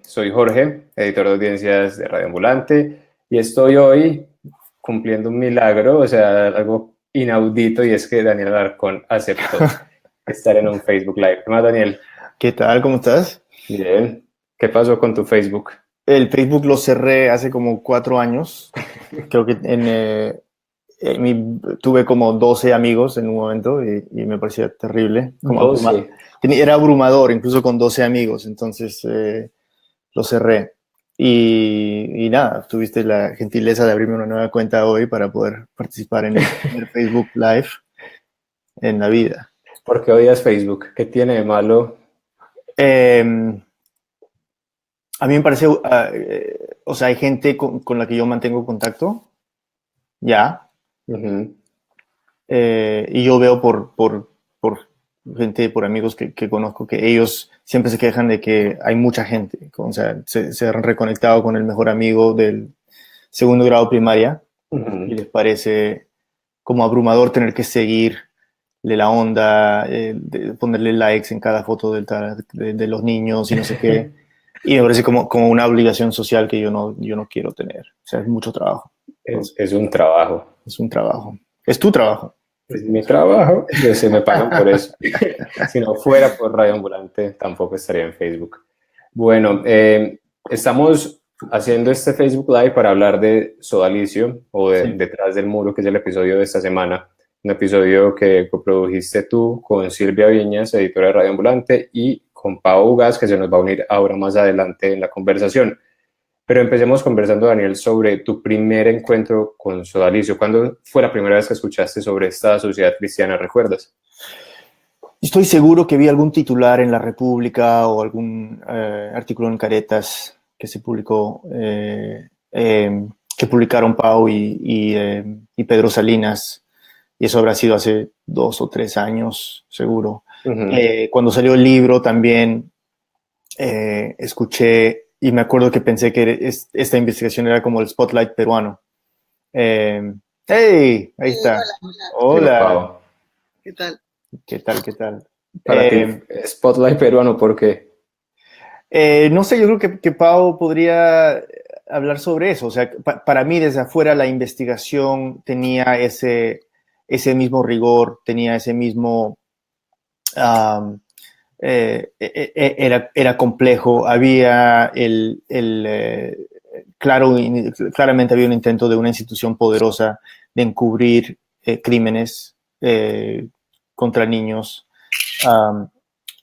Soy Jorge, editor de audiencias de Radio Ambulante, y estoy hoy cumpliendo un milagro, o sea, algo inaudito, y es que Daniel Alarcón aceptó estar en un Facebook Live. ¿Qué más, Daniel? ¿Qué tal? ¿Cómo estás? Bien. ¿Qué pasó con tu Facebook? El Facebook lo cerré hace como 4 años. Creo que tuve como 12 amigos en un momento y me parecía terrible. 12. Era abrumador, incluso con 12 amigos. Entonces lo cerré. Y nada, tuviste la gentileza de abrirme una nueva cuenta hoy para poder participar en el primer Facebook Live en la vida. ¿Por qué odias Facebook? ¿Qué tiene de malo? A mí me parece, o sea, hay gente con la que yo mantengo contacto, ya, Uh-huh. y yo veo por gente, por amigos que conozco, que ellos siempre se quejan de que hay mucha gente, o sea, se han reconectado con el mejor amigo del segundo grado primaria, Uh-huh. y les parece como abrumador tener que seguirle la onda, ponerle likes en cada foto de los niños y no sé qué. Y me parece como una obligación social que yo no quiero tener. O sea, es mucho trabajo. Es un trabajo. Es un trabajo. Es tu trabajo. Es mi trabajo, se me pagan por eso. Si no fuera por Radio Ambulante, tampoco estaría en Facebook. Bueno, estamos haciendo este Facebook Live para hablar de Sodalicio, o de Sí. Detrás del Muro, que es el episodio de esta semana. Un episodio que coprodujiste tú con Silvia Viñas, editora de Radio Ambulante, y con Pau Ugaz, que se nos va a unir ahora más adelante en la conversación. Pero empecemos conversando, Daniel, sobre tu primer encuentro con Sodalicio. ¿Cuándo fue la primera vez que escuchaste sobre esta sociedad cristiana? ¿Recuerdas? Estoy seguro que vi algún titular en La República o algún artículo en Caretas que se publicó, que publicaron Pau y Pedro Salinas, y eso habrá sido hace 2 o 3 años, seguro. Uh-huh. Cuando salió el libro también escuché, y me acuerdo que pensé que esta investigación era como el Spotlight peruano. ¡Hey! Ahí está. Hola, Hola. Pau. ¿Qué tal? ¿Qué tal? ¿Qué tal? Para ti, Spotlight peruano, ¿por qué? No sé, yo creo que Pau podría hablar sobre eso. O sea, para mí desde afuera la investigación tenía ese mismo rigor, tenía ese mismo... era complejo, había claramente había un intento de una institución poderosa de encubrir crímenes contra niños,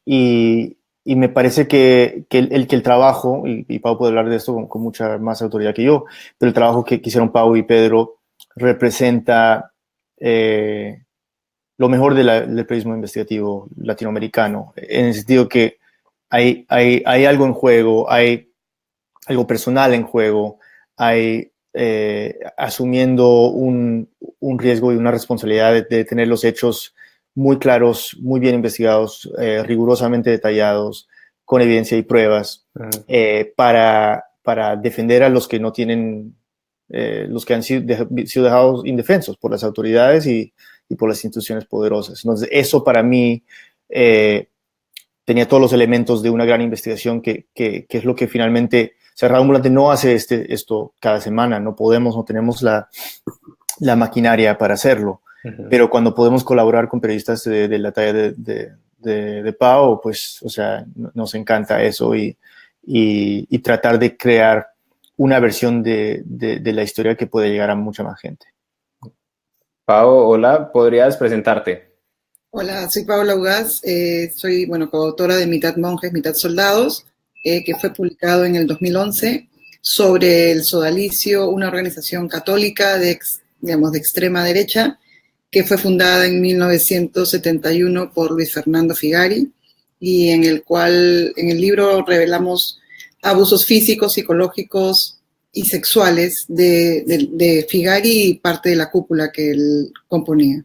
y me parece que el trabajo, y Pau puede hablar de esto con mucha más autoridad que yo, pero el trabajo que hicieron Pau y Pedro representa lo mejor del periodismo investigativo latinoamericano, en el sentido que hay algo en juego, hay algo personal en juego, hay asumiendo un riesgo y una responsabilidad de tener los hechos muy claros, muy bien investigados, rigurosamente detallados, con evidencia y pruebas, para defender a los que no tienen, los que han sido dejados indefensos por las autoridades y por las instituciones poderosas. Entonces, eso para mí tenía todos los elementos de una gran investigación que es lo que finalmente... O sea, Radio Ambulante no hace esto cada semana, no tenemos la maquinaria para hacerlo, pero cuando podemos colaborar con periodistas de la talla de Pau, pues, o sea, nos encanta eso y tratar de crear una versión de la historia que puede llegar a mucha más gente. Pau, hola, ¿podrías presentarte? Hola, soy Paola Ugaz, soy, coautora de Mitad Monjes, Mitad Soldados, que fue publicado en el 2011 sobre el Sodalicio, una organización católica de extrema derecha, que fue fundada en 1971 por Luis Fernando Figari, y en el libro revelamos abusos físicos, psicológicos y sexuales de Figari y parte de la cúpula que él componía.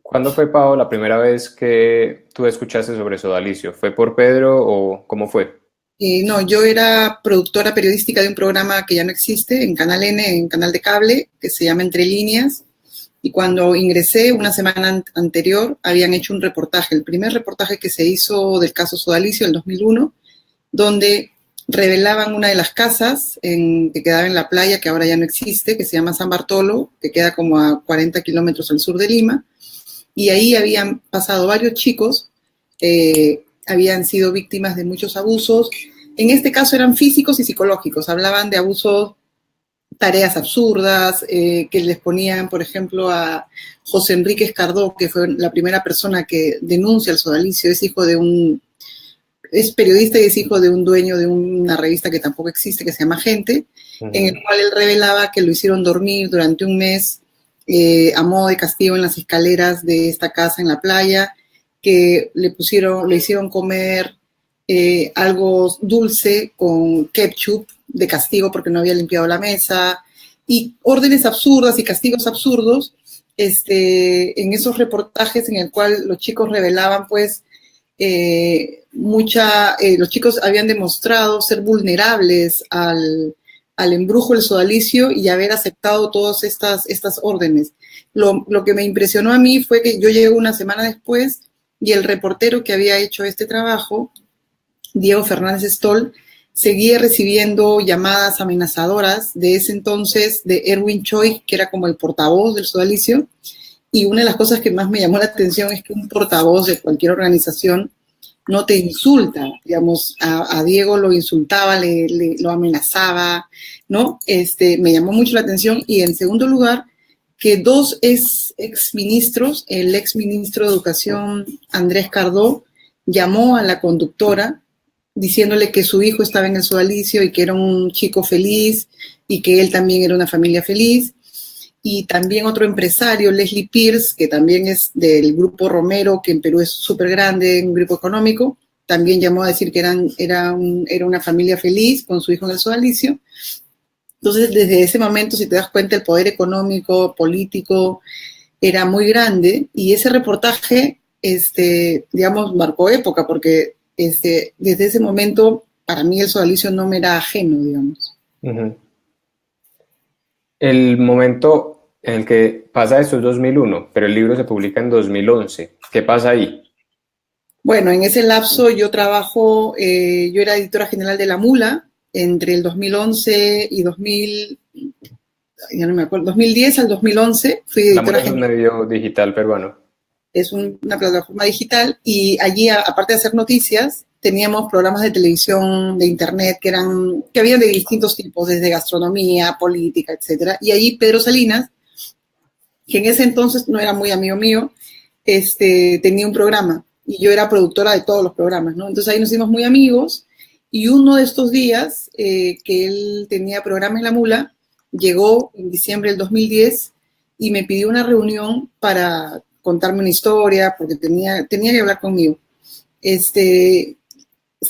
¿Cuándo fue, Pau, la primera vez que tú escuchaste sobre Sodalicio? ¿Fue por Pedro o cómo fue? No, yo era productora periodística de un programa que ya no existe en Canal N, en canal de cable, que se llama Entre Líneas, y cuando ingresé una semana anterior habían hecho un reportaje, el primer reportaje que se hizo del caso Sodalicio, en 2001, donde revelaban una de las casas que quedaba en la playa, que ahora ya no existe, que se llama San Bartolo, que queda como a 40 kilómetros al sur de Lima, y ahí habían pasado varios chicos, habían sido víctimas de muchos abusos. En este caso eran físicos y psicológicos, hablaban de abusos, tareas absurdas, que les ponían, por ejemplo, a José Enrique Escardó, que fue la primera persona que denuncia el sodalicio, es periodista y es hijo de un dueño de una revista que tampoco existe, que se llama Gente, en el cual él revelaba que lo hicieron dormir durante un mes a modo de castigo en las escaleras de esta casa en la playa, que le hicieron comer algo dulce con ketchup de castigo porque no había limpiado la mesa, y órdenes absurdas y castigos absurdos, en esos reportajes en el cual los chicos revelaban, pues, los chicos habían demostrado ser vulnerables al embrujo del sodalicio y haber aceptado todas estas órdenes. Lo que me impresionó a mí fue que yo llegué una semana después y el reportero que había hecho este trabajo, Diego Fernández Stoll, seguía recibiendo llamadas amenazadoras de ese entonces de Erwin Choi, que era como el portavoz del sodalicio. Y una de las cosas que más me llamó la atención es que un portavoz de cualquier organización no te insulta, digamos, a Diego lo insultaba, lo amenazaba, ¿no? Me llamó mucho la atención. Y en segundo lugar, que dos exministros, el exministro de Educación, Andrés Cardó, llamó a la conductora diciéndole que su hijo estaba en el sodalicio y que era un chico feliz y que él también era una familia feliz. Y también otro empresario, Leslie Pierce, que también es del Grupo Romero, que en Perú es súper grande, un grupo económico, también llamó a decir que era una familia feliz con su hijo en el sodalicio. Entonces, desde ese momento, si te das cuenta, el poder económico, político, era muy grande, y ese reportaje, digamos, marcó época, porque desde ese momento, para mí el sodalicio no me era ajeno, digamos. Uh-huh. El momento en el que pasa esto es 2001, pero el libro se publica en 2011. ¿Qué pasa ahí? Bueno, en ese lapso yo trabajo, yo era editora general de La Mula, entre el 2011 y 2010 al 2011 fui editora general. La Mula es un medio digital peruano. Es una plataforma digital, y allí, aparte de hacer noticias, teníamos programas de televisión, de internet, que habían de distintos tipos, desde gastronomía, política, etcétera. Y allí Pedro Salinas, que en ese entonces no era muy amigo mío, tenía un programa, y yo era productora de todos los programas, ¿no? Entonces ahí nos hicimos muy amigos, y uno de estos días que él tenía programa en La Mula, llegó en diciembre del 2010 y me pidió una reunión para contarme una historia, porque tenía que hablar conmigo.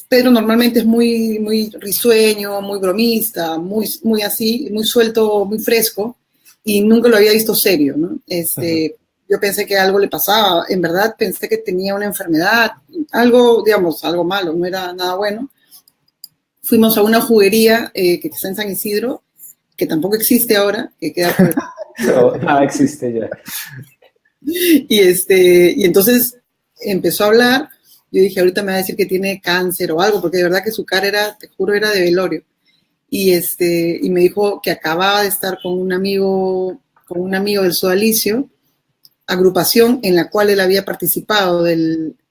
Pedro normalmente es muy, muy risueño, muy bromista, muy así, muy suelto, muy fresco, y nunca lo había visto serio, ¿no? Uh-huh. Yo pensé que algo le pasaba, en verdad pensé que tenía una enfermedad, algo, digamos, algo malo, no era nada bueno. Fuimos a una juguería que está en San Isidro, que tampoco existe ahora, que queda por... No, nada existe ya. Y entonces empezó a hablar. Yo dije, ahorita me va a decir que tiene cáncer o algo, porque de verdad que su cara era, te juro, era de velorio. Y me dijo que acababa de estar con un amigo del sodalicio, agrupación en la cual él había participado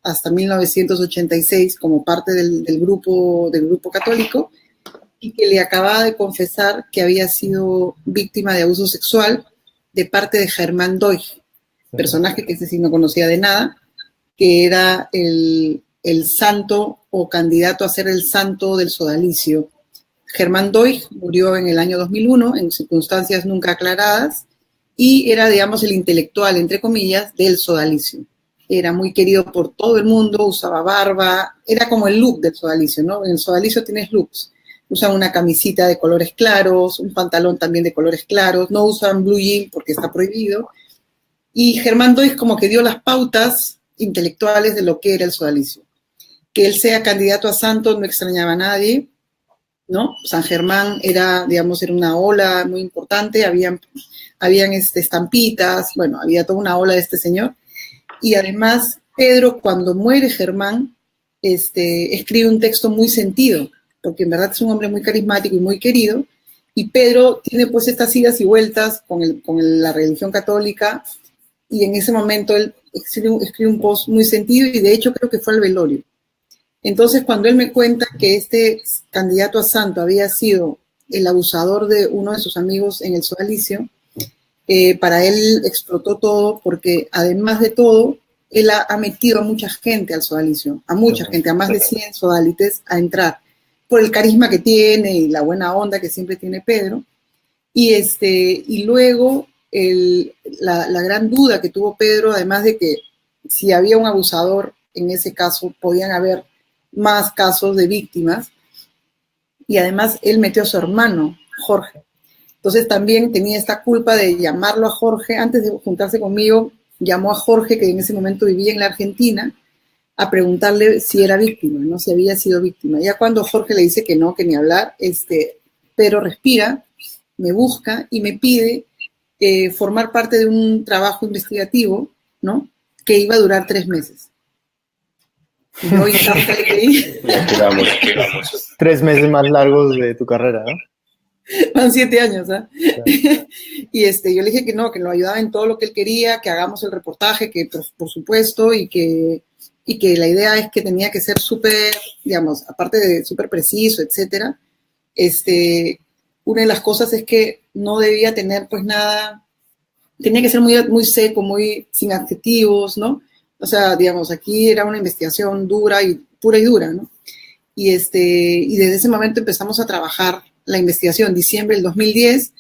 hasta 1986 como parte del grupo católico, y que le acababa de confesar que había sido víctima de abuso sexual de parte de Germán Doig, personaje que sí no conocía de nada, que era el santo o candidato a ser el santo del sodalicio. Germán Doig murió en el año 2001 en circunstancias nunca aclaradas, y era, digamos, el intelectual, entre comillas, del sodalicio. Era muy querido por todo el mundo, usaba barba, era como el look del sodalicio, ¿no? En el sodalicio tienes looks. Usan una camisita de colores claros, un pantalón también de colores claros, no usan blue jean porque está prohibido. Y Germán Doig como que dio las pautas intelectuales de lo que era el sodalicio. Que él sea candidato a santo no extrañaba a nadie, ¿no? San Germán era, digamos, era una ola muy importante, habían estampitas, bueno, había toda una ola de este señor. Y además, Pedro, cuando muere Germán, escribe un texto muy sentido, porque en verdad es un hombre muy carismático y muy querido, y Pedro tiene pues estas idas y vueltas con la religión católica, y en ese momento él escribe un post muy sentido, y de hecho creo que fue al velorio. Entonces, cuando él me cuenta que este candidato a santo había sido el abusador de uno de sus amigos en el sodalicio, para él explotó todo, porque además de todo, él ha metido a mucha gente al sodalicio, a mucha gente, a más de 100 sodalites a entrar, por el carisma que tiene y la buena onda que siempre tiene Pedro. Y luego la gran duda que tuvo Pedro, además de que si había un abusador, en ese caso podían haber más casos de víctimas, y además él metió a su hermano, Jorge. Entonces también tenía esta culpa de llamarlo a Jorge, antes de juntarse conmigo, llamó a Jorge, que en ese momento vivía en la Argentina, a preguntarle si era víctima, ¿no? Si había sido víctima. Ya cuando Jorge le dice que no, que ni hablar, Pedro respira, me busca y me pide formar parte de un trabajo investigativo, ¿no? Que iba a durar 3 meses. Yo digamos. 3 meses más largos de tu carrera, ¿no? Van 7 años, ¿ah? ¿Eh? Y yo le dije que no, que lo ayudaba en todo lo que él quería, que hagamos el reportaje, que por supuesto, y que la idea es que tenía que ser súper, digamos, aparte de súper preciso, etcétera, una de las cosas es que no debía tener pues nada, tenía que ser muy, muy seco, muy sin adjetivos, ¿no? O sea, digamos, aquí era una investigación dura y pura y dura, ¿no? Y desde ese momento empezamos a trabajar la investigación, diciembre del 2010,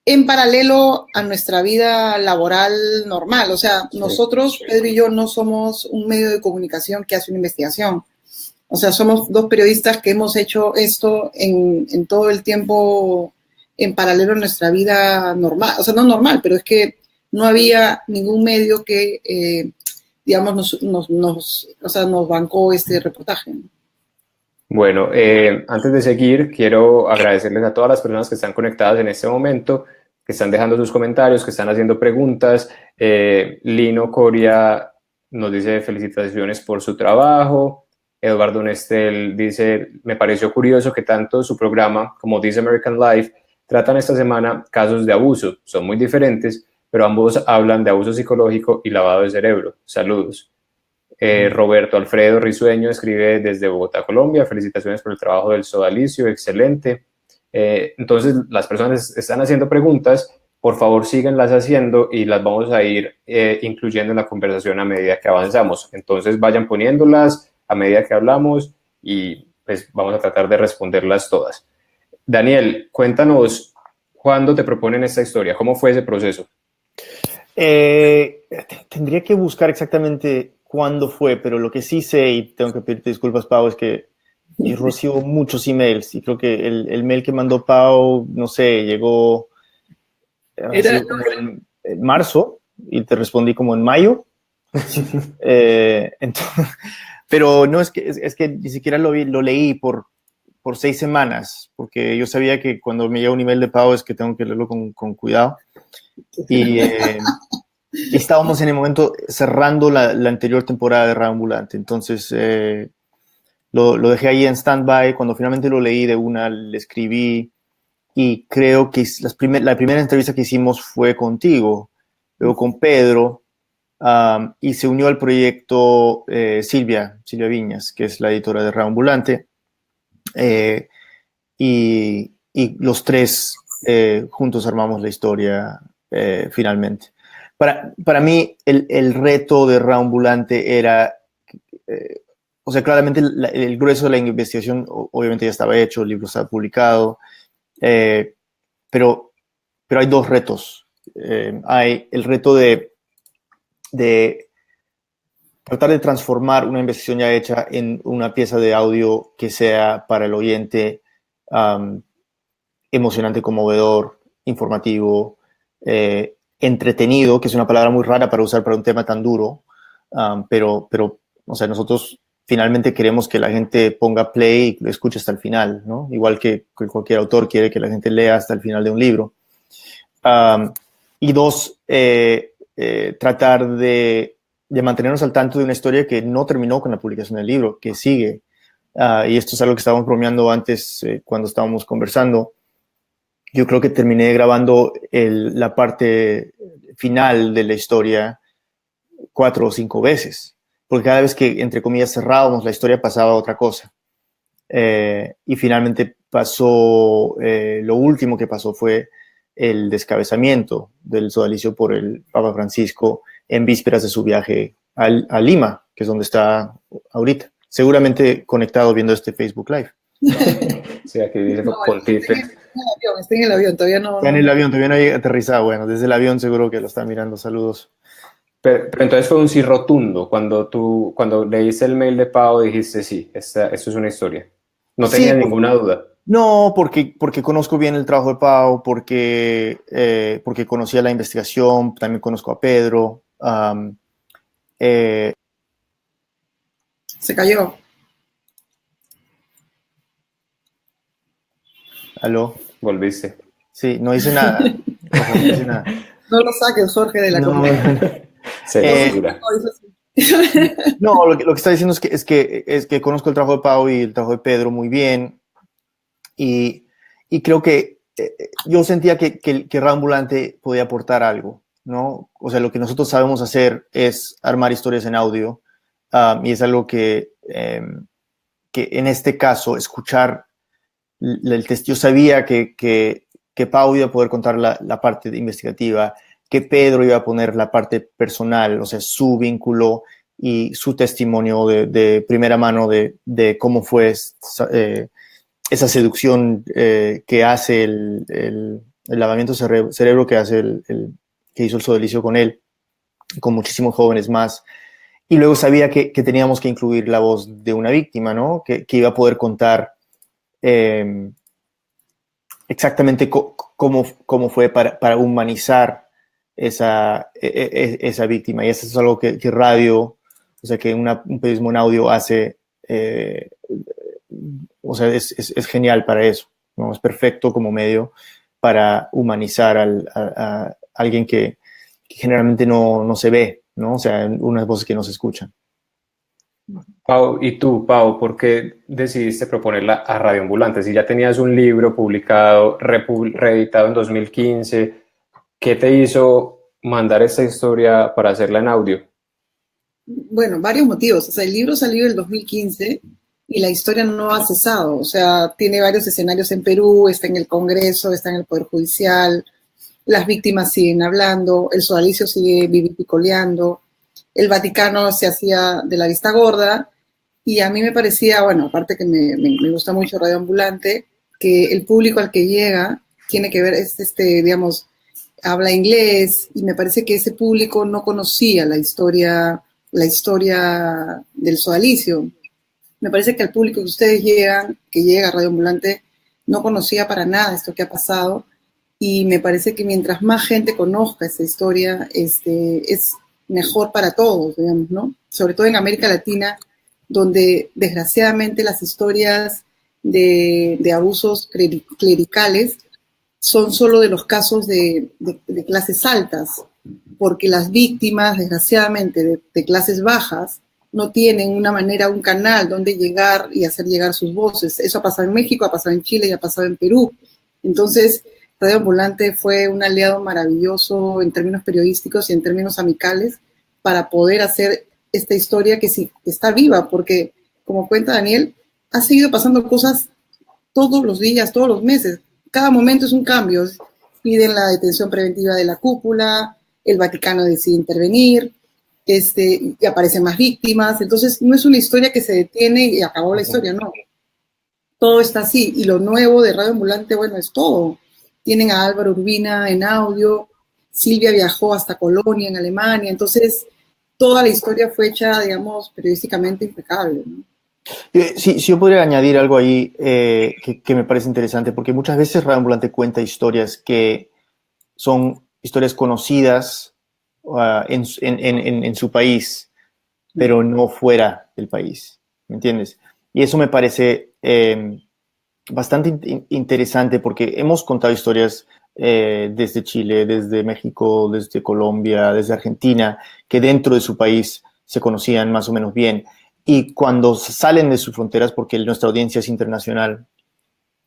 en paralelo a nuestra vida laboral normal. O sea, nosotros, Pedro y yo, no somos un medio de comunicación que hace una investigación. O sea, somos 2 periodistas que hemos hecho esto en todo el tiempo en paralelo a nuestra vida normal. O sea, no normal, pero es que no había ningún medio que, digamos, nos bancó este reportaje, ¿no? Bueno, antes de seguir, quiero agradecerles a todas las personas que están conectadas en este momento, que están dejando sus comentarios, que están haciendo preguntas. Lino Coria nos dice felicitaciones por su trabajo. Eduardo Nestel dice, me pareció curioso que tanto su programa como This American Life tratan esta semana casos de abuso. Son muy diferentes, pero ambos hablan de abuso psicológico y lavado de cerebro. Saludos. Roberto Alfredo Risueño escribe desde Bogotá, Colombia. Felicitaciones por el trabajo del sodalicio, excelente. Entonces, las personas están haciendo preguntas, por favor síganlas haciendo y las vamos a ir incluyendo en la conversación a medida que avanzamos. Entonces, vayan poniéndolas a medida que hablamos y pues vamos a tratar de responderlas todas. Daniel, cuéntanos, ¿cuándo te proponen esta historia? ¿Cómo fue ese proceso? Tendría que buscar exactamente cuándo fue, pero lo que sí sé, y tengo que pedirte disculpas, Pau, es que yo recibo muchos emails y creo que el mail que mandó Pau, no sé, llegó en marzo y te respondí como en mayo. Entonces, pero no, es que ni siquiera lo leí por 6 semanas, porque yo sabía que cuando me llega un email de Pau es que tengo que leerlo con cuidado. Y estábamos en el momento cerrando la anterior temporada de Radio Ambulante, entonces lo dejé ahí en stand-by. Cuando finalmente lo leí de una, le escribí, y creo que la primera entrevista que hicimos fue contigo, luego con Pedro, y se unió al proyecto Silvia Viñas, que es la editora de Radio Ambulante, y los 3 juntos armamos la historia finalmente. Para mí, el reto de Radio Ambulante era, o sea, claramente el grueso de la investigación obviamente ya estaba hecho, el libro estaba publicado, pero hay 2 retos. Hay el reto de tratar de transformar una investigación ya hecha en una pieza de audio que sea para el oyente emocionante, conmovedor, informativo, entretenido, que es una palabra muy rara para usar para un tema tan duro, pero o sea, nosotros finalmente queremos que la gente ponga play y lo escuche hasta el final, ¿no? Igual que cualquier autor quiere que la gente lea hasta el final de un libro. Y 2, tratar de mantenernos al tanto de una historia que no terminó con la publicación del libro, que sigue. Y esto es algo que estábamos bromeando antes cuando estábamos conversando. Yo creo que terminé grabando la parte final de la historia 4 o 5 veces, porque cada vez que, entre comillas, cerrábamos la historia pasaba otra cosa. Y finalmente pasó, lo último que pasó fue el descabezamiento del sodalicio por el Papa Francisco en vísperas de su viaje a Lima, que es donde está ahorita. Seguramente conectado viendo este Facebook Live. Sí, aquí dice Pontife. Está en el avión, todavía no. Está en el avión, todavía no hay aterrizado. Bueno, desde el avión seguro que lo está mirando. Saludos. Pero entonces fue un sí rotundo. Cuando leíste el mail de Pau, dijiste sí, esto es una historia. No tenías ninguna duda. No, porque conozco bien el trabajo de Pau, porque conocía la investigación, también conozco a Pedro. Se cayó. ¿Aló? Volviste. Sí, no hice nada. No hice nada. No lo saques, Jorge, de la conversación. No, lo que está diciendo es que conozco el trabajo de Pau y el trabajo de Pedro muy bien. Y creo que yo sentía que Radio Ambulante podía aportar algo, ¿no? O sea, lo que nosotros sabemos hacer es armar historias en audio, y es algo que en este caso, escuchar el test, yo sabía que Pau iba a poder contar la parte investigativa, que Pedro iba a poner la parte personal, o sea, su vínculo y su testimonio de primera mano de cómo fue esa seducción que hace el lavamiento cerebro que hace que hizo el sodalicio con él, con muchísimos jóvenes más. Y luego sabía que teníamos que incluir la voz de una víctima, ¿no? Que iba a poder contar exactamente cómo fue para humanizar esa víctima. Y eso es algo que radio, o sea, que un periodismo en audio hace, o sea, es genial para eso, ¿no? Es perfecto como medio para humanizar a alguien que generalmente no se ve, ¿no? O sea, unas voces que no se escuchan. Pau, y tú, Pau, ¿por qué decidiste proponerla a Radio Ambulante? Si ya tenías un libro publicado, reeditado en 2015, ¿qué te hizo mandar esta historia para hacerla en audio? Bueno, varios motivos. O sea, el libro salió en el 2015 y la historia no ha cesado. O sea, tiene varios escenarios en Perú, está en el Congreso, está en el Poder Judicial, las víctimas siguen hablando, el sodalicio sigue vivipicoleando, el Vaticano se hacía de la vista gorda, y a mí me parecía, bueno, aparte que me gusta mucho Radio Ambulante, que el público al que llega tiene que ver, digamos, habla inglés, y me parece que ese público no conocía la historia del sodalicio. Me parece que el público que ustedes que llega a Radio Ambulante, no conocía para nada esto que ha pasado, y me parece que mientras más gente conozca esta historia, es mejor para todos, digamos, ¿no? Sobre todo en América Latina, donde desgraciadamente las historias de abusos clericales son solo de los casos de clases altas, porque las víctimas, desgraciadamente, de clases bajas, no tienen una manera, un canal donde llegar y hacer llegar sus voces. Eso ha pasado en México, ha pasado en Chile y ha pasado en Perú. Entonces, Radio Ambulante fue un aliado maravilloso en términos periodísticos y en términos amicales para poder hacer esta historia que sí está viva, porque, como cuenta Daniel, ha seguido pasando cosas todos los días, todos los meses. Cada momento es un cambio. Piden la detención preventiva de la cúpula, el Vaticano decide intervenir, y aparecen más víctimas. Entonces, no es una historia que se detiene y acabó la historia, no. Todo está así. Y lo nuevo de Radio Ambulante, bueno, es todo. Tienen a Álvaro Urbina en audio, Silvia viajó hasta Colonia, en Alemania. Entonces, toda la historia fue hecha, digamos, periodísticamente impecable, ¿no? Sí, yo podría añadir algo ahí que me parece interesante, porque muchas veces Radio Ambulante cuenta historias que son historias conocidas en su país, pero no fuera del país, ¿me entiendes? Y eso me parece bastante interesante, porque hemos contado historias desde Chile, desde México, desde Colombia, desde Argentina, que dentro de su país se conocían más o menos bien. Y cuando salen de sus fronteras, porque nuestra audiencia es internacional,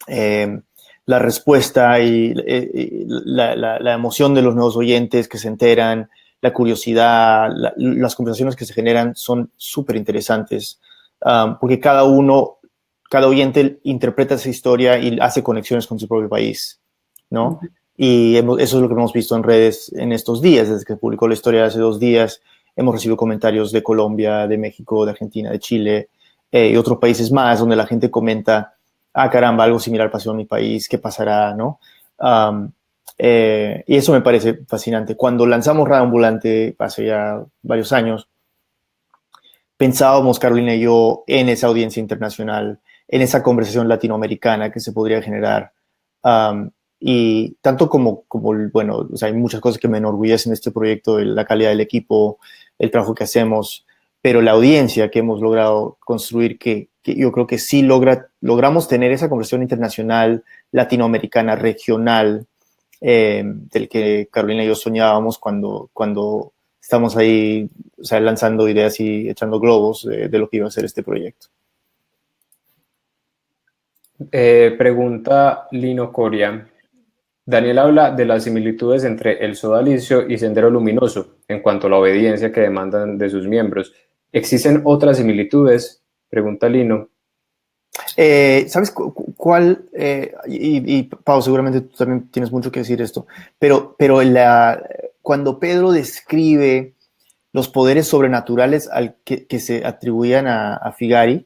la respuesta y la emoción de los nuevos oyentes que se enteran, la curiosidad, las conversaciones que se generan son súper interesantes, porque cada oyente interpreta esa historia y hace conexiones con su propio país, ¿no? Y eso es lo que hemos visto en redes en estos días, desde que publicó la historia hace 2 días. Hemos recibido comentarios de Colombia, de México, de Argentina, de Chile y otros países más, donde la gente comenta, caramba, algo similar pasó en mi país, ¿qué pasará, no? Y eso me parece fascinante. Cuando lanzamos Radio Ambulante hace ya varios años, pensábamos, Carolina y yo, en esa audiencia internacional, en esa conversación latinoamericana que se podría generar. Y tanto como, bueno, o sea, hay muchas cosas que me enorgullecen de este proyecto, la calidad del equipo, el trabajo que hacemos, pero la audiencia que hemos logrado construir, que yo creo que sí logramos tener esa conversación internacional, latinoamericana, regional, del que Carolina y yo soñábamos cuando estamos ahí, o sea, lanzando ideas y echando globos de lo que iba a ser este proyecto. Pregunta Lino Coria. Daniel habla de las similitudes entre el sodalicio y Sendero Luminoso en cuanto a la obediencia que demandan de sus miembros. ¿Existen otras similitudes? Pregunta Lino. ¿Sabes cuál? Y Pau, seguramente tú también tienes mucho que decir esto, pero cuando Pedro describe los poderes sobrenaturales que se atribuían a Figari,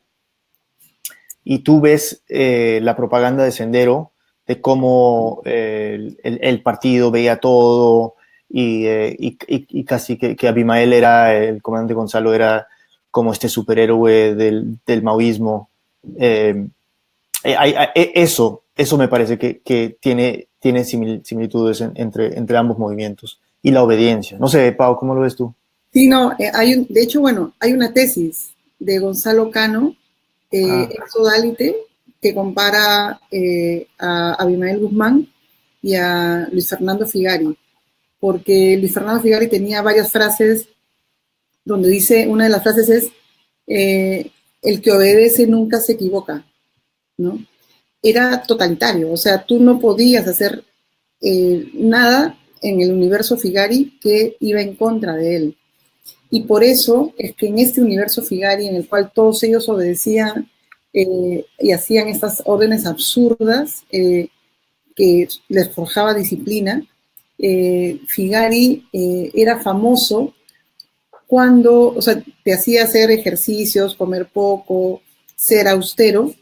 y tú ves la propaganda de Sendero, de cómo el partido veía todo y casi que Abimael era, el comandante Gonzalo era como este superhéroe del maoísmo. Eso me parece que tiene similitudes entre ambos movimientos y la obediencia. No sé, Pau, ¿cómo lo ves tú? Sí, no, de hecho, bueno, hay una tesis de Gonzalo Cano, exodálite, que compara a Abimael Guzmán y a Luis Fernando Figari, porque Luis Fernando Figari tenía varias frases donde dice, una de las frases es, el que obedece nunca se equivoca, ¿no? Era totalitario, o sea, tú no podías hacer nada en el universo Figari que iba en contra de él. Y por eso es que en este universo Figari, en el cual todos ellos obedecían y hacían estas órdenes absurdas que les forjaba disciplina, Figari era famoso cuando, o sea, te hacía hacer ejercicios, comer poco, ser austero,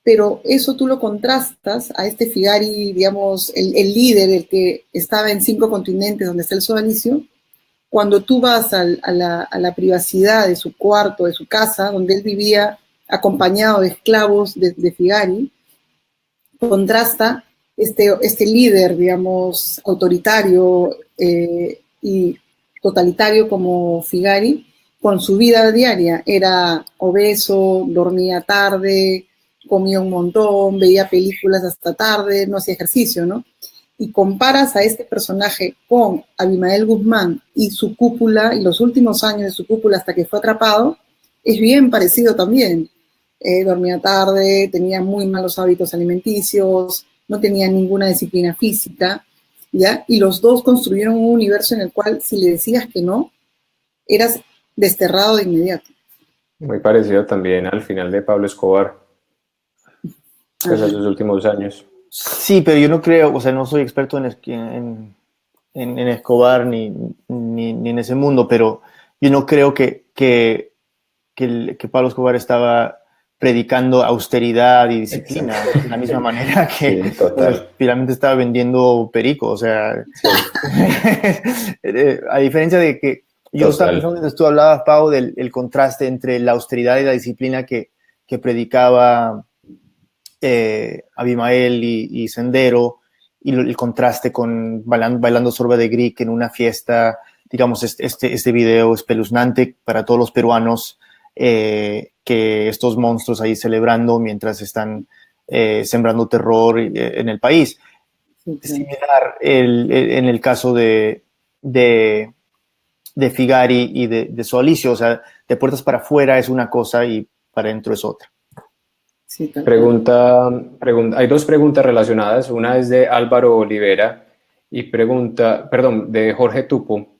pero eso tú lo contrastas a este Figari, digamos, el líder, el que estaba en 5 continentes donde está el sodalicio. Cuando tú vas a la privacidad de su cuarto, de su casa, donde él vivía acompañado de esclavos de Figari, contrasta este líder, digamos, autoritario y totalitario como Figari, con su vida diaria. Era obeso, dormía tarde, comía un montón, veía películas hasta tarde, no hacía ejercicio, ¿no? Y comparas a este personaje con Abimael Guzmán y su cúpula, y los últimos años de su cúpula hasta que fue atrapado, es bien parecido también. Dormía tarde, tenía muy malos hábitos alimenticios, no tenía ninguna disciplina física, ¿ya? Y los dos construyeron un universo en el cual si le decías que no, eras desterrado de inmediato. Muy parecido también al final de Pablo Escobar, pues a sus últimos años. Sí, pero yo no creo, o sea, no soy experto en Escobar ni en ese mundo, pero yo no creo que Pablo Escobar estaba predicando austeridad y disciplina de la misma manera que sí, total. finalmente estaba vendiendo perico, o sea, sí. A diferencia de que yo estaba pensando mientras tú hablabas, Pau, del contraste entre la austeridad y la disciplina que predicaba Abimael y Sendero, y el contraste con bailando Sorba de Greek en una fiesta, digamos, este video espeluznante para todos los peruanos, que estos monstruos ahí celebrando mientras están sembrando terror en el país. Sí, claro. Similar en el caso de Figari y de Sodalicio, o sea, de puertas para afuera es una cosa y para adentro es otra. Sí, tal cual. Hay dos preguntas relacionadas. Una es de Álvaro Olivera y de Jorge Tupo.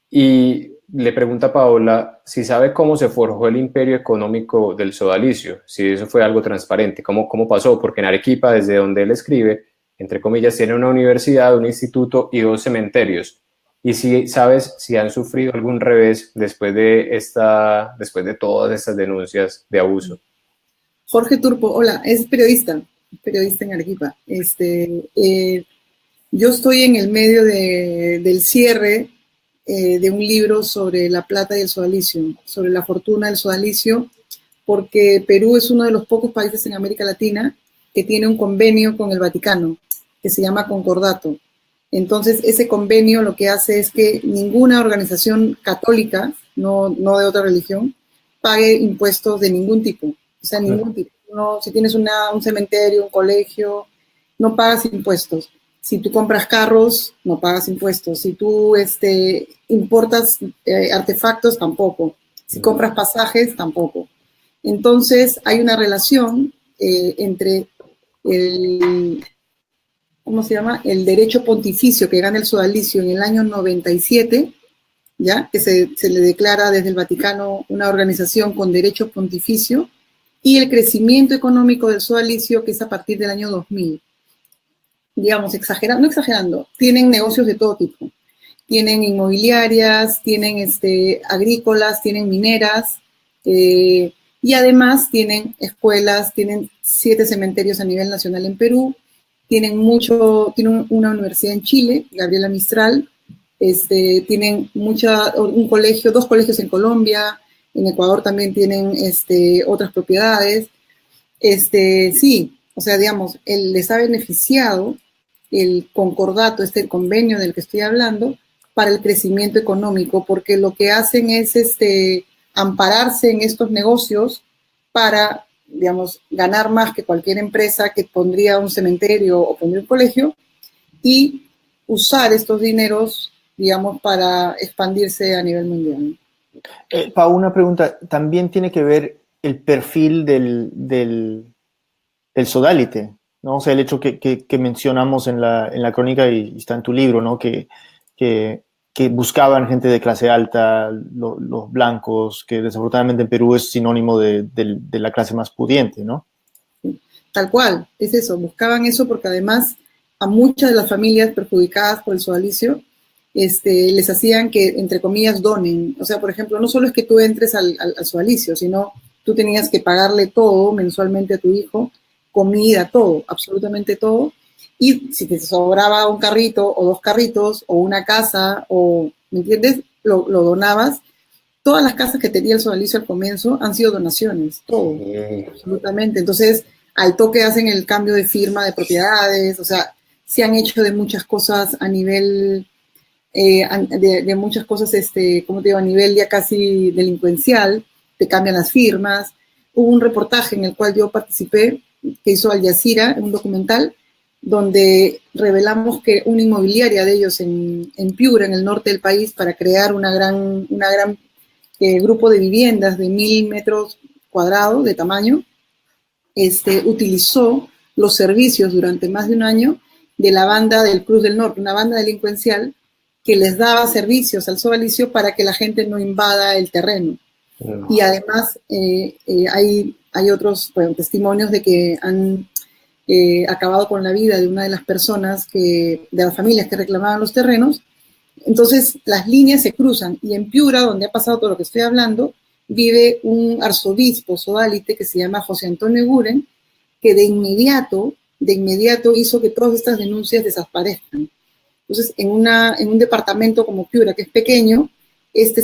Y le pregunta a Paola si sabe cómo se forjó el imperio económico del sodalicio, si eso fue algo transparente, cómo pasó, porque en Arequipa, desde donde él escribe, entre comillas, tiene una universidad, un instituto y 2 cementerios. Y si sabes si han sufrido algún revés después de todas estas denuncias de abuso. Jorge Turpo, hola, es periodista en Arequipa. Yo estoy en el medio del cierre de un libro sobre la plata y el sodalicio, sobre la fortuna del sodalicio, porque Perú es uno de los pocos países en América Latina que tiene un convenio con el Vaticano, que se llama Concordato. Entonces, ese convenio lo que hace es que ninguna organización católica, no de otra religión, pague impuestos de ningún tipo. O sea, ningún tipo. No, si tienes un cementerio, un colegio, no pagas impuestos. Si tú compras carros, no pagas impuestos. Si tú importas artefactos, tampoco. Si compras pasajes, tampoco. Entonces, hay una relación entre el, ¿cómo se llama? El derecho pontificio que gana el sodalicio en el año 97, ¿ya? Que se le declara desde el Vaticano una organización con derecho pontificio, y el crecimiento económico del sodalicio, que es a partir del año 2000. Digamos, no exagerando, tienen negocios de todo tipo. Tienen inmobiliarias, tienen agrícolas, tienen mineras, y además tienen escuelas, tienen 7 cementerios a nivel nacional en Perú, tienen una universidad en Chile, Gabriela Mistral, tienen un colegio, 2 colegios en Colombia, en Ecuador también tienen otras propiedades. Sí, o sea, digamos, les ha beneficiado el concordato, el convenio del que estoy hablando, para el crecimiento económico, porque lo que hacen es ampararse en estos negocios para, digamos, ganar más que cualquier empresa que pondría un cementerio o pondría un colegio, y usar estos dineros, digamos, para expandirse a nivel mundial. Pau, una pregunta, ¿también tiene que ver el perfil del sodalite, ¿no? O sea, el hecho que mencionamos en la crónica y está en tu libro, ¿no? Que buscaban gente de clase alta, los blancos, que desafortunadamente en Perú es sinónimo de la clase más pudiente, ¿no? Tal cual, es eso, buscaban eso porque además a muchas de las familias perjudicadas por el sodalicio les hacían que, entre comillas, donen. O sea, por ejemplo, no solo es que tú entres al sodalicio, sino tú tenías que pagarle todo mensualmente a tu hijo, comida, todo, absolutamente todo. Y si te sobraba un carrito o 2 carritos o una casa, o, ¿me entiendes? Lo donabas. Todas las casas que tenía el sodalicio al comienzo han sido donaciones, todo, absolutamente. Entonces, al toque hacen el cambio de firma de propiedades, o sea, se han hecho de muchas cosas a nivel, de muchas cosas, ¿cómo te digo? A nivel ya casi delincuencial, te cambian las firmas. Hubo un reportaje en el cual yo participé, que hizo Al Jazeera, un documental, donde revelamos que una inmobiliaria de ellos en Piura, en el norte del país, para crear una gran grupo de viviendas de 1.000 metros cuadrados de tamaño, utilizó los servicios durante más de un año de la banda del Cruz del Norte, una banda delincuencial que les daba servicios al sodalicio para que la gente no invada el terreno. Y además hay otros testimonios de que han acabado con la vida de una de las personas, de las familias que reclamaban los terrenos. Entonces las líneas se cruzan, y en Piura, donde ha pasado todo lo que estoy hablando, vive un arzobispo sodalite que se llama José Antonio Eguren, que de inmediato hizo que todas estas denuncias desaparezcan. Entonces, en un departamento como Piura, que es pequeño, este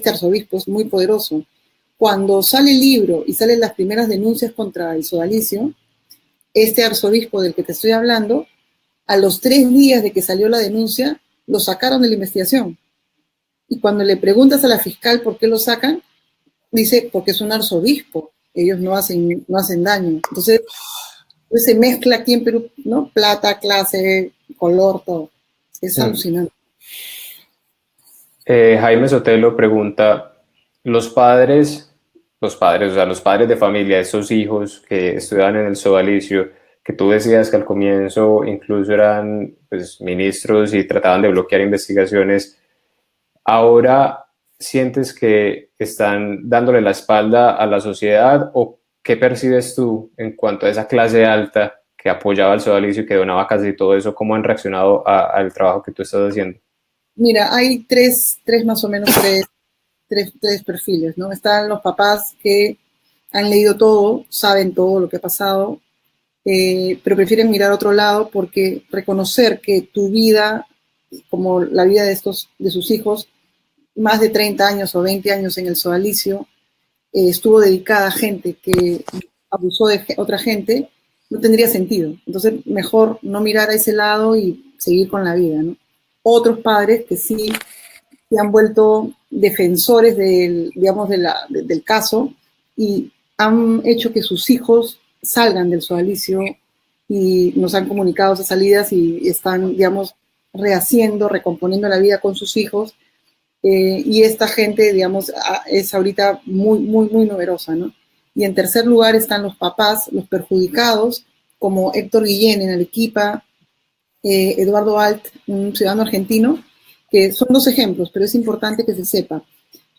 arzobispo es muy poderoso. Cuando sale el libro y salen las primeras denuncias contra el sodalicio, este arzobispo del que te estoy hablando, a los 3 días de que salió la denuncia, lo sacaron de la investigación. Y cuando le preguntas a la fiscal por qué lo sacan, dice, porque es un arzobispo, ellos no hacen daño. Entonces, Entonces se mezcla aquí en Perú, ¿no? Plata, clase, color, todo. Es alucinante. Jaime Sotelo pregunta, o sea, los padres de familia, esos hijos que estudiaban en el sodalicio, que tú decías que al comienzo incluso eran pues, ministros y trataban de bloquear investigaciones, ¿ahora sientes que están dándole la espalda a la sociedad o qué percibes tú en cuanto a esa clase alta que apoyaba al sodalicio y que donaba casi todo eso? ¿Cómo han reaccionado al trabajo que tú estás haciendo? Mira, hay más o menos tres perfiles, ¿no? Están los papás que han leído todo, saben todo lo que ha pasado, pero prefieren mirar a otro lado porque reconocer que tu vida, como la vida de sus hijos, más de 30 años o 20 años en el sodalicio, estuvo dedicada a gente que abusó de otra gente, no tendría sentido. Entonces, mejor no mirar a ese lado y seguir con la vida, ¿no? Otros padres que sí se han vuelto defensores digamos, del caso y han hecho que sus hijos salgan del sodalicio y nos han comunicado esas salidas y están, digamos, rehaciendo, recomponiendo la vida con sus hijos. Y esta gente, digamos, es ahorita muy, muy, muy numerosa, ¿no? Y en tercer lugar están los papás, los perjudicados, como Héctor Guillén en Arequipa, Eduardo Alt, un ciudadano argentino, que son dos ejemplos, pero es importante que se sepa.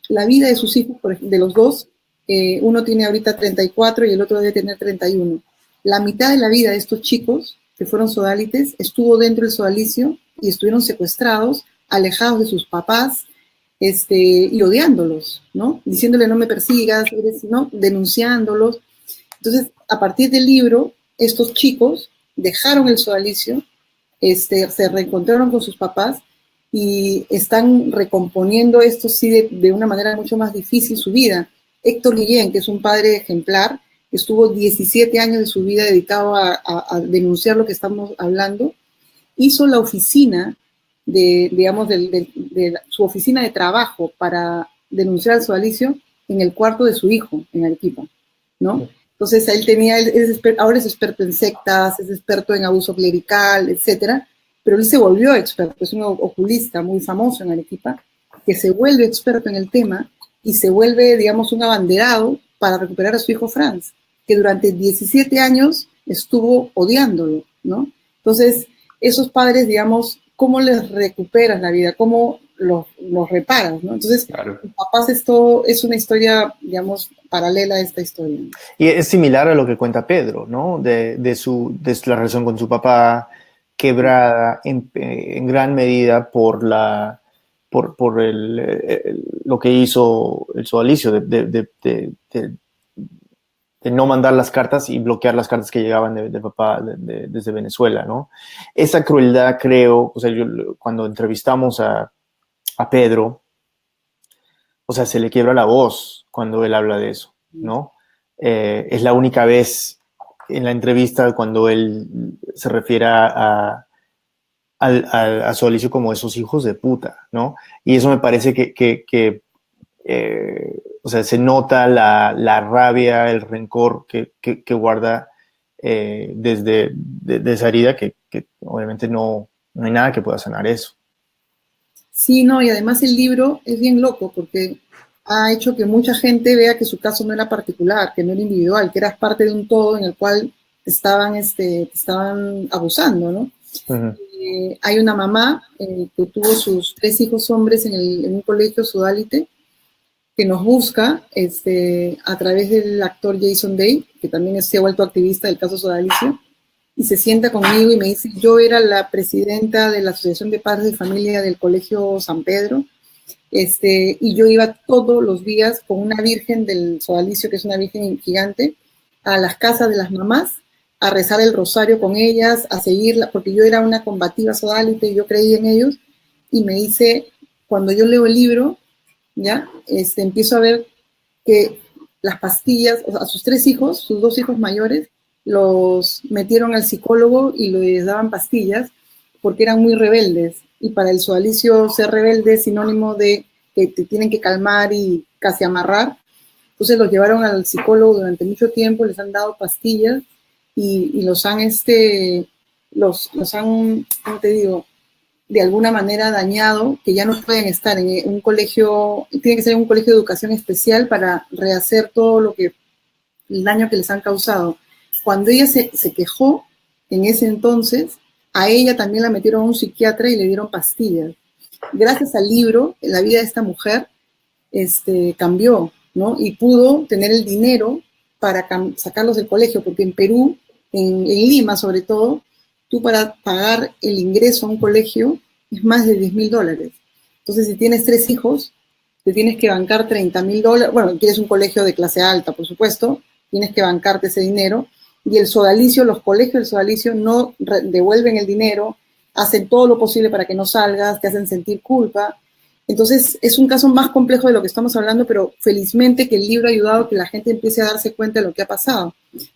La vida de sus hijos, de los dos, uno tiene ahorita 34 y el otro debe tener 31. La mitad de la vida de estos chicos, que fueron sodalites, estuvo dentro del sodalicio y estuvieron secuestrados, alejados de sus papás, y odiándolos, ¿no? Diciéndole no me persigas, ¿no? Denunciándolos. Entonces, a partir del libro, estos chicos dejaron el sodalicio, se reencontraron con sus papás y están recomponiendo esto sí de una manera mucho más difícil su vida. Héctor Guillén, que es un padre ejemplar, estuvo 17 años de su vida dedicado a denunciar lo que estamos hablando, hizo la oficina digamos, de su oficina de trabajo para denunciar al sodalicio en el cuarto de su hijo, en Arequipa, ¿no? Entonces, ahora es experto en sectas, es experto en abuso clerical, etcétera, pero él se volvió experto, es un oculista muy famoso en Arequipa, que se vuelve experto en el tema y se vuelve, digamos, un abanderado para recuperar a su hijo Franz, que durante 17 años estuvo odiándolo, ¿no? Entonces, esos padres, digamos, ¿cómo les recuperas la vida? ¿Cómo los reparas, ¿no? Entonces, Claro. papás, esto es una historia, digamos, paralela a esta historia. Y es similar a lo que cuenta Pedro, ¿no? De la relación con su papá quebrada en gran medida por lo que hizo el sodalicio de no mandar las cartas y bloquear las cartas que llegaban de papá desde Venezuela, ¿no? Esa crueldad, creo, o sea, cuando entrevistamos a Pedro, o sea, se le quiebra la voz cuando él habla de eso, ¿no? Es la única vez en la entrevista cuando él se refiere a Sodalicio como esos hijos de puta, ¿no? Y eso me parece que o sea, se nota la rabia, el rencor que guarda desde esa herida que obviamente no hay nada que pueda sanar eso. Sí, no, y además el libro es bien loco porque ha hecho que mucha gente vea que su caso no era particular, que no era individual, que eras parte de un todo en el cual estaban abusando, ¿no? Uh-huh. Hay una mamá que tuvo sus 3 hijos hombres en un colegio sodalite que nos busca a través del actor Jason Day, que también se ha vuelto activista del caso sodalicio, y se sienta conmigo y me dice, yo era la presidenta de la Asociación de Padres de Familia del Colegio San Pedro, y yo iba todos los días con una virgen del sodalicio, que es una virgen gigante, a las casas de las mamás, a rezar el rosario con ellas, a seguirla, porque yo era una combativa sodalite y yo creía en ellos, y me dice, cuando yo leo el libro, ¿ya? Empiezo a ver que las pastillas, o sea, a sus 3 hijos, sus 2 hijos mayores, los metieron al psicólogo y les daban pastillas porque eran muy rebeldes. Y para el sodalicio ser rebelde es sinónimo de que te tienen que calmar y casi amarrar. Entonces los llevaron al psicólogo durante mucho tiempo, les han dado pastillas y los han, los han, ¿cómo te digo?, de alguna manera dañado, que ya no pueden estar en un colegio, tiene que ser un colegio de educación especial para rehacer todo el daño que les han causado. Cuando ella se quejó, en ese entonces, a ella también la metieron a un psiquiatra y le dieron pastillas. Gracias al libro, la vida de esta mujer cambió, ¿no? Y pudo tener el dinero para sacarlos del colegio, porque en Perú, en Lima sobre todo, tú para pagar el ingreso a un colegio es más de $10,000. Entonces, si tienes 3 hijos, te tienes que bancar $30,000. Bueno, quieres un colegio de clase alta, por supuesto, tienes que bancarte ese dinero. Y el sodalicio, los colegios del sodalicio no devuelven el dinero, hacen todo lo posible para que no salgas, te hacen sentir culpa. Entonces, es un caso más complejo de lo que estamos hablando, pero felizmente que el libro ha ayudado a que la gente empiece a darse cuenta de lo que ha pasado.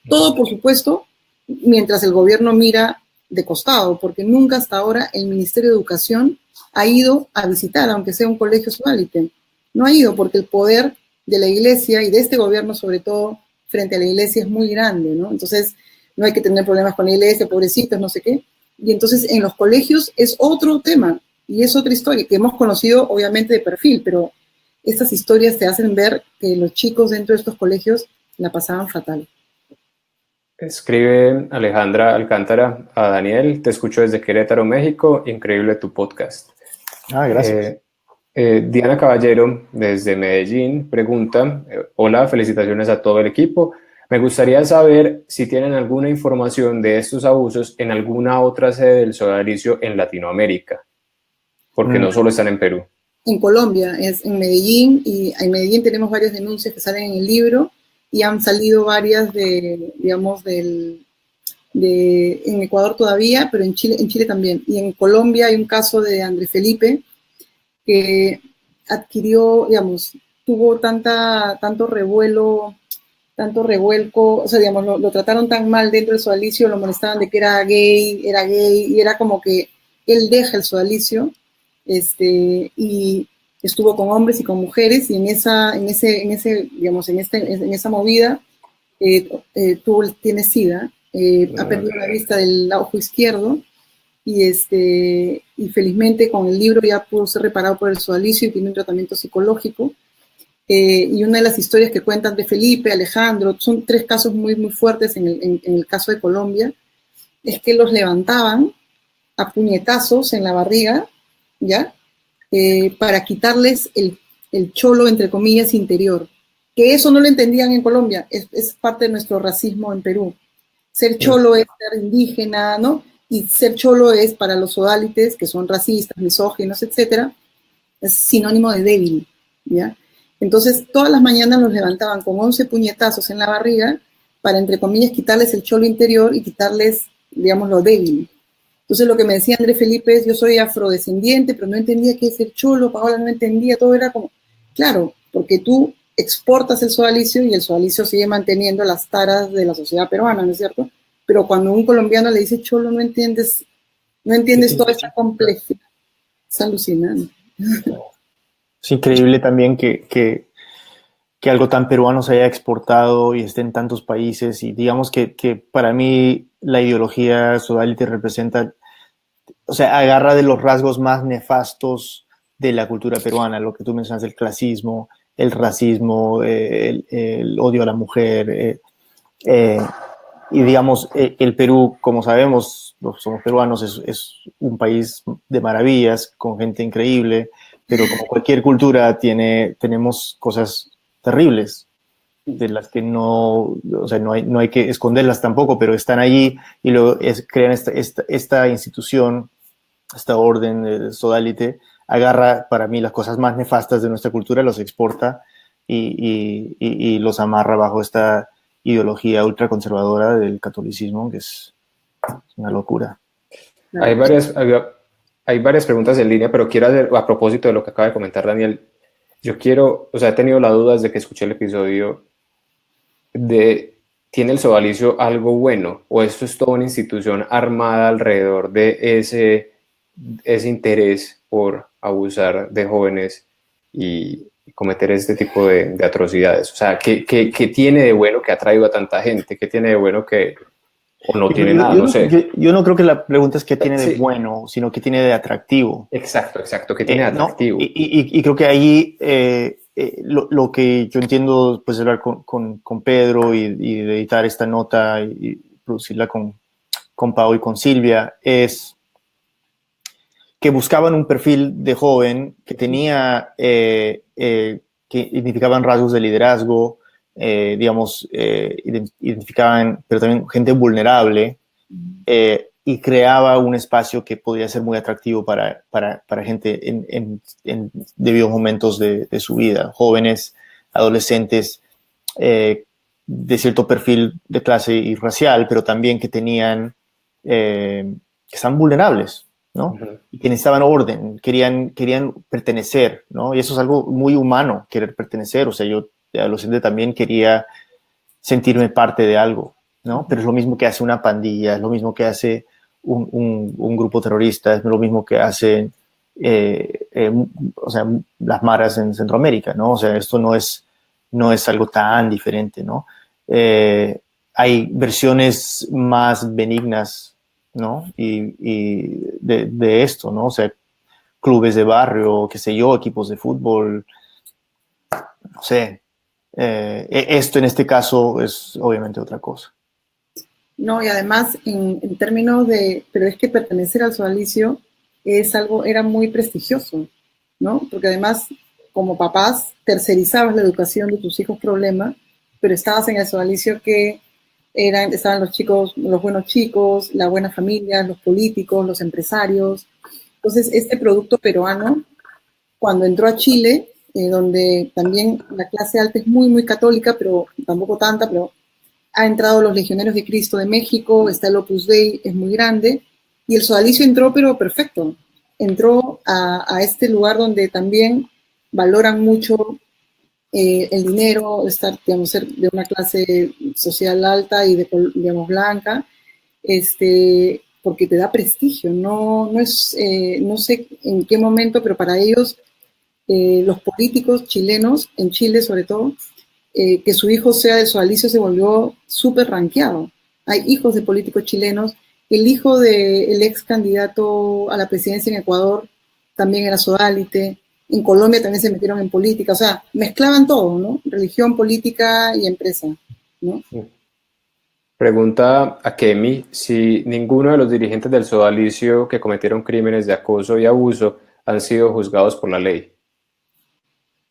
Todo, por supuesto, mientras el gobierno mira de costado, porque nunca hasta ahora el Ministerio de Educación ha ido a visitar, aunque sea un colegio sodalite. No ha ido porque el poder de la iglesia y de este gobierno, sobre todo, frente a la iglesia es muy grande, ¿no? Entonces, no hay que tener problemas con la iglesia, pobrecitos, no sé qué. Y entonces, en los colegios es otro tema y es otra historia que hemos conocido, obviamente, de perfil, pero estas historias te hacen ver que los chicos dentro de estos colegios la pasaban fatal. Escribe Alejandra Alcántara a Daniel, te escucho desde Querétaro, México, increíble tu podcast. Gracias. Diana Caballero, desde Medellín, pregunta, hola, felicitaciones a todo el equipo. Me gustaría saber si tienen alguna información de estos abusos en alguna otra sede del sodalicio en Latinoamérica, porque no solo están en Perú. En Colombia, es en Medellín, y en Medellín tenemos varias denuncias que salen en el libro, y han salido varias en Ecuador todavía, pero en Chile también. Y en Colombia hay un caso de André Felipe, que adquirió, tuvo tanto revuelco, o sea, lo trataron tan mal dentro del sodalicio, lo molestaban de que era gay, y era como que él deja el sodalicio, y estuvo con hombres y con mujeres, y en esa movida tiene SIDA, ha perdido la vista del ojo izquierdo, y felizmente con el libro ya pudo ser reparado por el sodalicio y tiene un tratamiento psicológico. Y una de las historias que cuentan de Felipe, Alejandro, son 3 casos muy, muy fuertes en el caso de Colombia, es que los levantaban a puñetazos en la barriga, ¿ya? Para quitarles el cholo, entre comillas, interior. Que eso no lo entendían en Colombia, es parte de nuestro racismo en Perú. Ser cholo es ser indígena, ¿no? Y ser cholo es, para los sodalites, que son racistas, misóginos, etcétera, es sinónimo de débil, ¿ya? Entonces, todas las mañanas los levantaban con 11 puñetazos en la barriga para, entre comillas, quitarles el cholo interior y quitarles, digamos, lo débil. Entonces, lo que me decía André Felipe es, yo soy afrodescendiente, pero no entendía qué es el cholo, Paola no entendía, todo era como, claro, porque tú exportas el sodalicio y el sodalicio sigue manteniendo las taras de la sociedad peruana, ¿no es cierto? Pero cuando un colombiano le dice cholo, no entiendes toda esa complejidad. Es alucinante. Es increíble también que algo tan peruano se haya exportado y esté en tantos países, y digamos que para mí la ideología sodalite representa, o sea, agarra de los rasgos más nefastos de la cultura peruana, lo que tú mencionas, el clasismo, el racismo, el odio a la mujer, y digamos, el Perú, como sabemos, somos peruanos, es un país de maravillas, con gente increíble, pero como cualquier cultura tenemos cosas terribles, de las que no hay que esconderlas tampoco, pero están allí, y luego crean esta institución, esta orden sodalite, agarra para mí las cosas más nefastas de nuestra cultura, los exporta y los amarra bajo esta ideología ultraconservadora del catolicismo, que es una locura. Hay varias preguntas en línea, pero quiero hacer, a propósito de lo que acaba de comentar Daniel, he tenido la duda desde que escuché el episodio ¿tiene el sodalicio algo bueno? ¿O esto es toda una institución armada alrededor de ese interés por abusar de jóvenes y cometer este tipo de atrocidades? O sea, ¿qué tiene de bueno que ha traído a tanta gente? ¿Qué tiene de bueno que o no tiene nada, no sé. Yo no creo que la pregunta es qué tiene de Sí. bueno, sino qué tiene de atractivo. Exacto, ¿qué tiene de atractivo? ¿No? Y creo que ahí lo que yo entiendo después de hablar con Pedro y de editar esta nota y producirla con Pau y con Silvia es que buscaban un perfil de joven que tenía, que identificaban rasgos de liderazgo, digamos, identificaban, pero también gente vulnerable, y creaba un espacio que podía ser muy atractivo para gente en debidos momentos de su vida, jóvenes, adolescentes, de cierto perfil de clase y racial, pero también que tenían, que están vulnerables, ¿no? Uh-huh. Y que necesitaban orden, querían pertenecer, ¿no? Y eso es algo muy humano, querer pertenecer. O sea, yo de adolescente también quería sentirme parte de algo, ¿no? Pero es lo mismo que hace una pandilla, es lo mismo que hace un grupo terrorista, es lo mismo que hacen, o sea, las maras en Centroamérica, ¿no? O sea, esto no es algo tan diferente, ¿no? Hay versiones más benignas, ¿no? Y de esto, ¿no? O sea, clubes de barrio, qué sé yo, equipos de fútbol, no sé. Esto en este caso es obviamente otra cosa. No, y además en términos de, pero es que pertenecer al sodalicio es algo, era muy prestigioso, ¿no? Porque además, como papás, tercerizabas la educación de tus hijos problema, pero estabas en el sodalicio que estaban los chicos, los buenos chicos, las buenas familias, los políticos, los empresarios. Entonces, este producto peruano, cuando entró a Chile, donde también la clase alta es muy, muy católica, pero tampoco tanta, pero ha entrado los Legionarios de Cristo de México, está el Opus Dei, es muy grande, y el sodalicio entró, pero perfecto. Entró a este lugar donde también valoran mucho el dinero, estar, digamos, ser de una clase social alta y de, digamos, blanca, porque te da prestigio. No, no es, no sé en qué momento, pero para ellos, los políticos chilenos, en Chile sobre todo, que su hijo sea de sodalicio se volvió súper rankeado. Hay hijos de políticos chilenos. El hijo del ex candidato a la presidencia en Ecuador también era sodalite. En Colombia también se metieron en política. O sea, mezclaban todo, ¿no? Religión, política y empresa, ¿no? Pregunta a Kemi si ninguno de los dirigentes del sodalicio que cometieron crímenes de acoso y abuso han sido juzgados por la ley.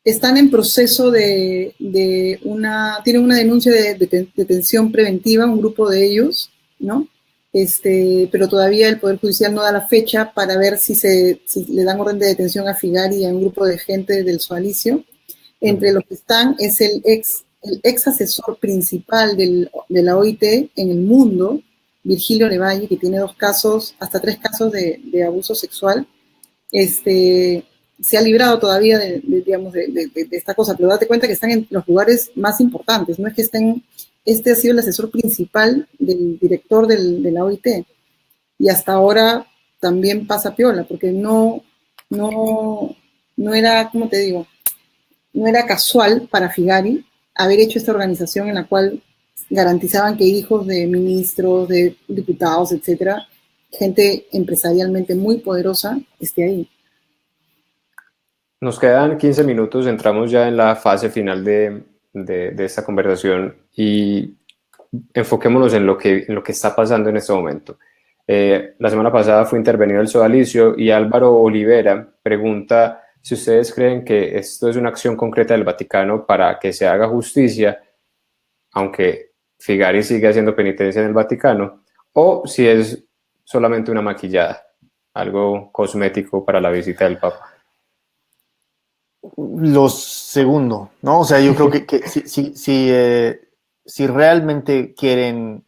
Están en proceso tienen una denuncia de detención preventiva, un grupo de ellos, ¿no? Pero todavía el Poder Judicial no da la fecha para ver si le dan orden de detención a Figari y a un grupo de gente del sodalicio. Entre los que están es el ex asesor principal de la OIT en el mundo, Virgilio Nevalle, que tiene hasta 3 casos de abuso sexual. Se ha librado todavía digamos, de esta cosa, pero date cuenta que están en los lugares más importantes, no es que estén, ha sido el asesor principal del director de la OIT, y hasta ahora también pasa piola, porque no era, ¿cómo te digo? No era casual para Figari haber hecho esta organización en la cual garantizaban que hijos de ministros, de diputados, etcétera, gente empresarialmente muy poderosa, esté ahí. Nos quedan 15 minutos, entramos ya en la fase final de esta conversación y enfoquémonos en lo que está pasando en este momento. La semana pasada fue intervenido el sodalicio y Álvaro Olivera pregunta si ustedes creen que esto es una acción concreta del Vaticano para que se haga justicia, aunque Figari sigue haciendo penitencia en el Vaticano, o si es solamente una maquillada, algo cosmético para la visita del Papa. Lo segundo, ¿no? O sea, yo creo que si realmente quieren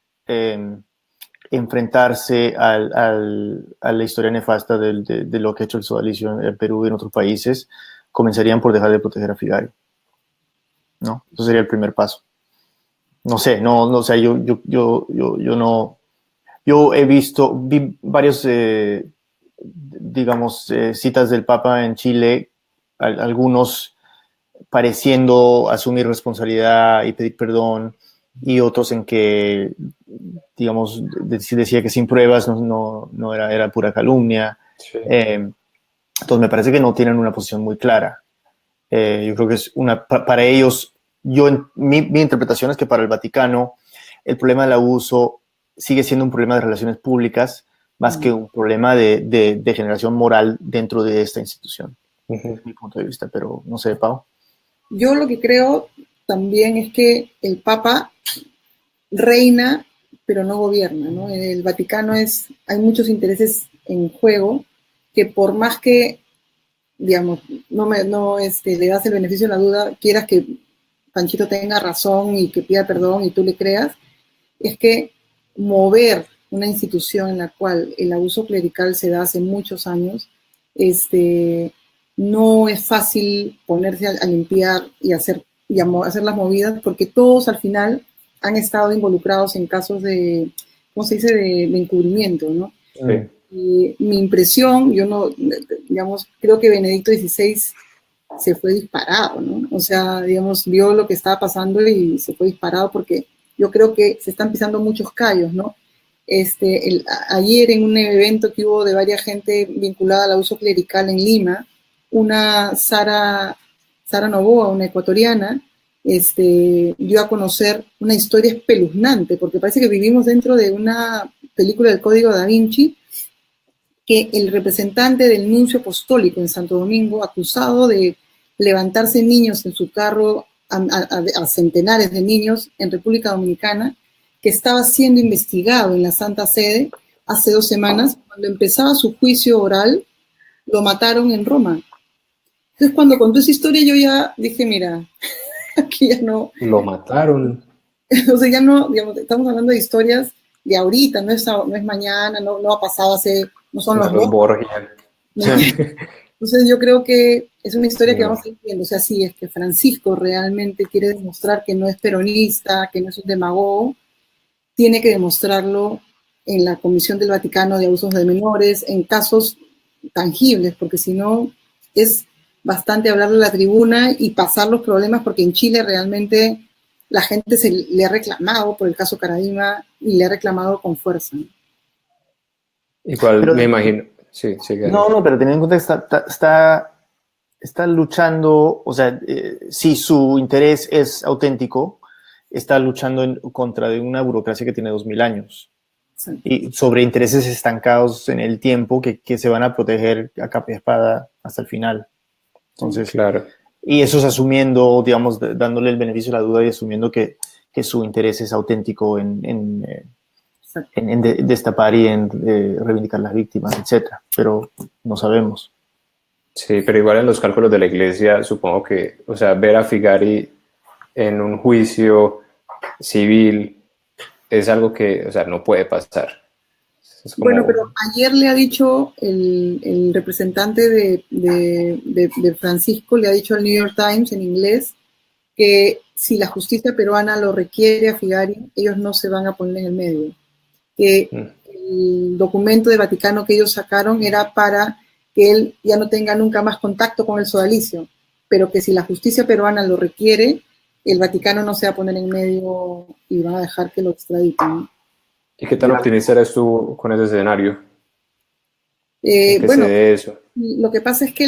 enfrentarse a la historia nefasta de lo que ha hecho el sodalicio en Perú y en otros países, comenzarían por dejar de proteger a Figari, ¿no? Eso sería el primer paso. No sé, o sea, yo no, yo vi varios, digamos, citas del Papa en Chile, algunos pareciendo asumir responsabilidad y pedir perdón, y otros en que, digamos, decía que sin pruebas no era pura calumnia. Sí. Entonces me parece que no tienen una posición muy clara. Yo creo que es para ellos, mi interpretación es que para el Vaticano el problema del abuso sigue siendo un problema de relaciones públicas más que un problema de generación moral dentro de esta institución. Es mi punto de vista, pero no sé, Pau. Yo lo que creo también es que el Papa reina, pero no gobierna, ¿no? En el Vaticano hay muchos intereses en juego que por más que, digamos, le das el beneficio de la duda, quieras que Panchito tenga razón y que pida perdón y tú le creas, es que mover una institución en la cual el abuso clerical se da hace muchos años, no es fácil ponerse a limpiar y hacer las movidas, porque todos al final han estado involucrados en casos de, ¿cómo se dice?, de encubrimiento, ¿no? Sí. Y mi impresión, creo que Benedicto XVI se fue disparado, ¿no? O sea, vio lo que estaba pasando y se fue disparado porque yo creo que se están pisando muchos callos, ¿no? Ayer en un evento que hubo de varias gente vinculada al abuso clerical en Lima, una Sara Novoa, una ecuatoriana, dio a conocer una historia espeluznante, porque parece que vivimos dentro de una película del Código Da Vinci, que el representante del nuncio apostólico en Santo Domingo, acusado de levantarse niños en su carro, a centenares de niños en República Dominicana, que estaba siendo investigado en la Santa Sede hace 2 semanas, cuando empezaba su juicio oral, lo mataron en Roma. Entonces, cuando contó esa historia, yo ya dije, mira, aquí ya no... Lo mataron. O sea, ya no, estamos hablando de historias de ahorita, no es mañana, no ha pasado hace... No son los Borgia. Entonces yo creo que es una historia que vamos a ir viendo. O sea, si es que Francisco realmente quiere demostrar que no es peronista, que no es un demagogo, tiene que demostrarlo en la Comisión del Vaticano de Abusos de Menores, en casos tangibles, porque si no es bastante hablarle a la tribuna y pasar los problemas, porque en Chile realmente la gente le ha reclamado por el caso Caradima y le ha reclamado con fuerza, ¿no? Igual pero, me imagino. Sí, no, pero teniendo en cuenta que está luchando, o sea, si su interés es auténtico, está luchando contra de una burocracia que tiene 2000 años. Sí. Y sobre intereses estancados en el tiempo que se van a proteger a capa y espada hasta el final. Entonces, claro. Y eso es asumiendo, digamos, dándole el beneficio de la duda y asumiendo que su interés es auténtico en destapar y en reivindicar las víctimas, etcétera, pero no sabemos. Sí, pero igual en los cálculos de la iglesia, supongo que, o sea, ver a Figari en un juicio civil es algo que, o sea, no puede pasar. Bueno, pero ayer le ha dicho el representante de Francisco, le ha dicho al New York Times en inglés que si la justicia peruana lo requiere a Figari, ellos no se van a poner en el medio. Que el documento de Vaticano que ellos sacaron era para que él ya no tenga nunca más contacto con el sodalicio, pero que si la justicia peruana lo requiere, el Vaticano no se va a poner en medio y va a dejar que lo extraditen. ¿Y qué tan optimista eres tú con ese escenario? Bueno, eso? Lo que pasa es que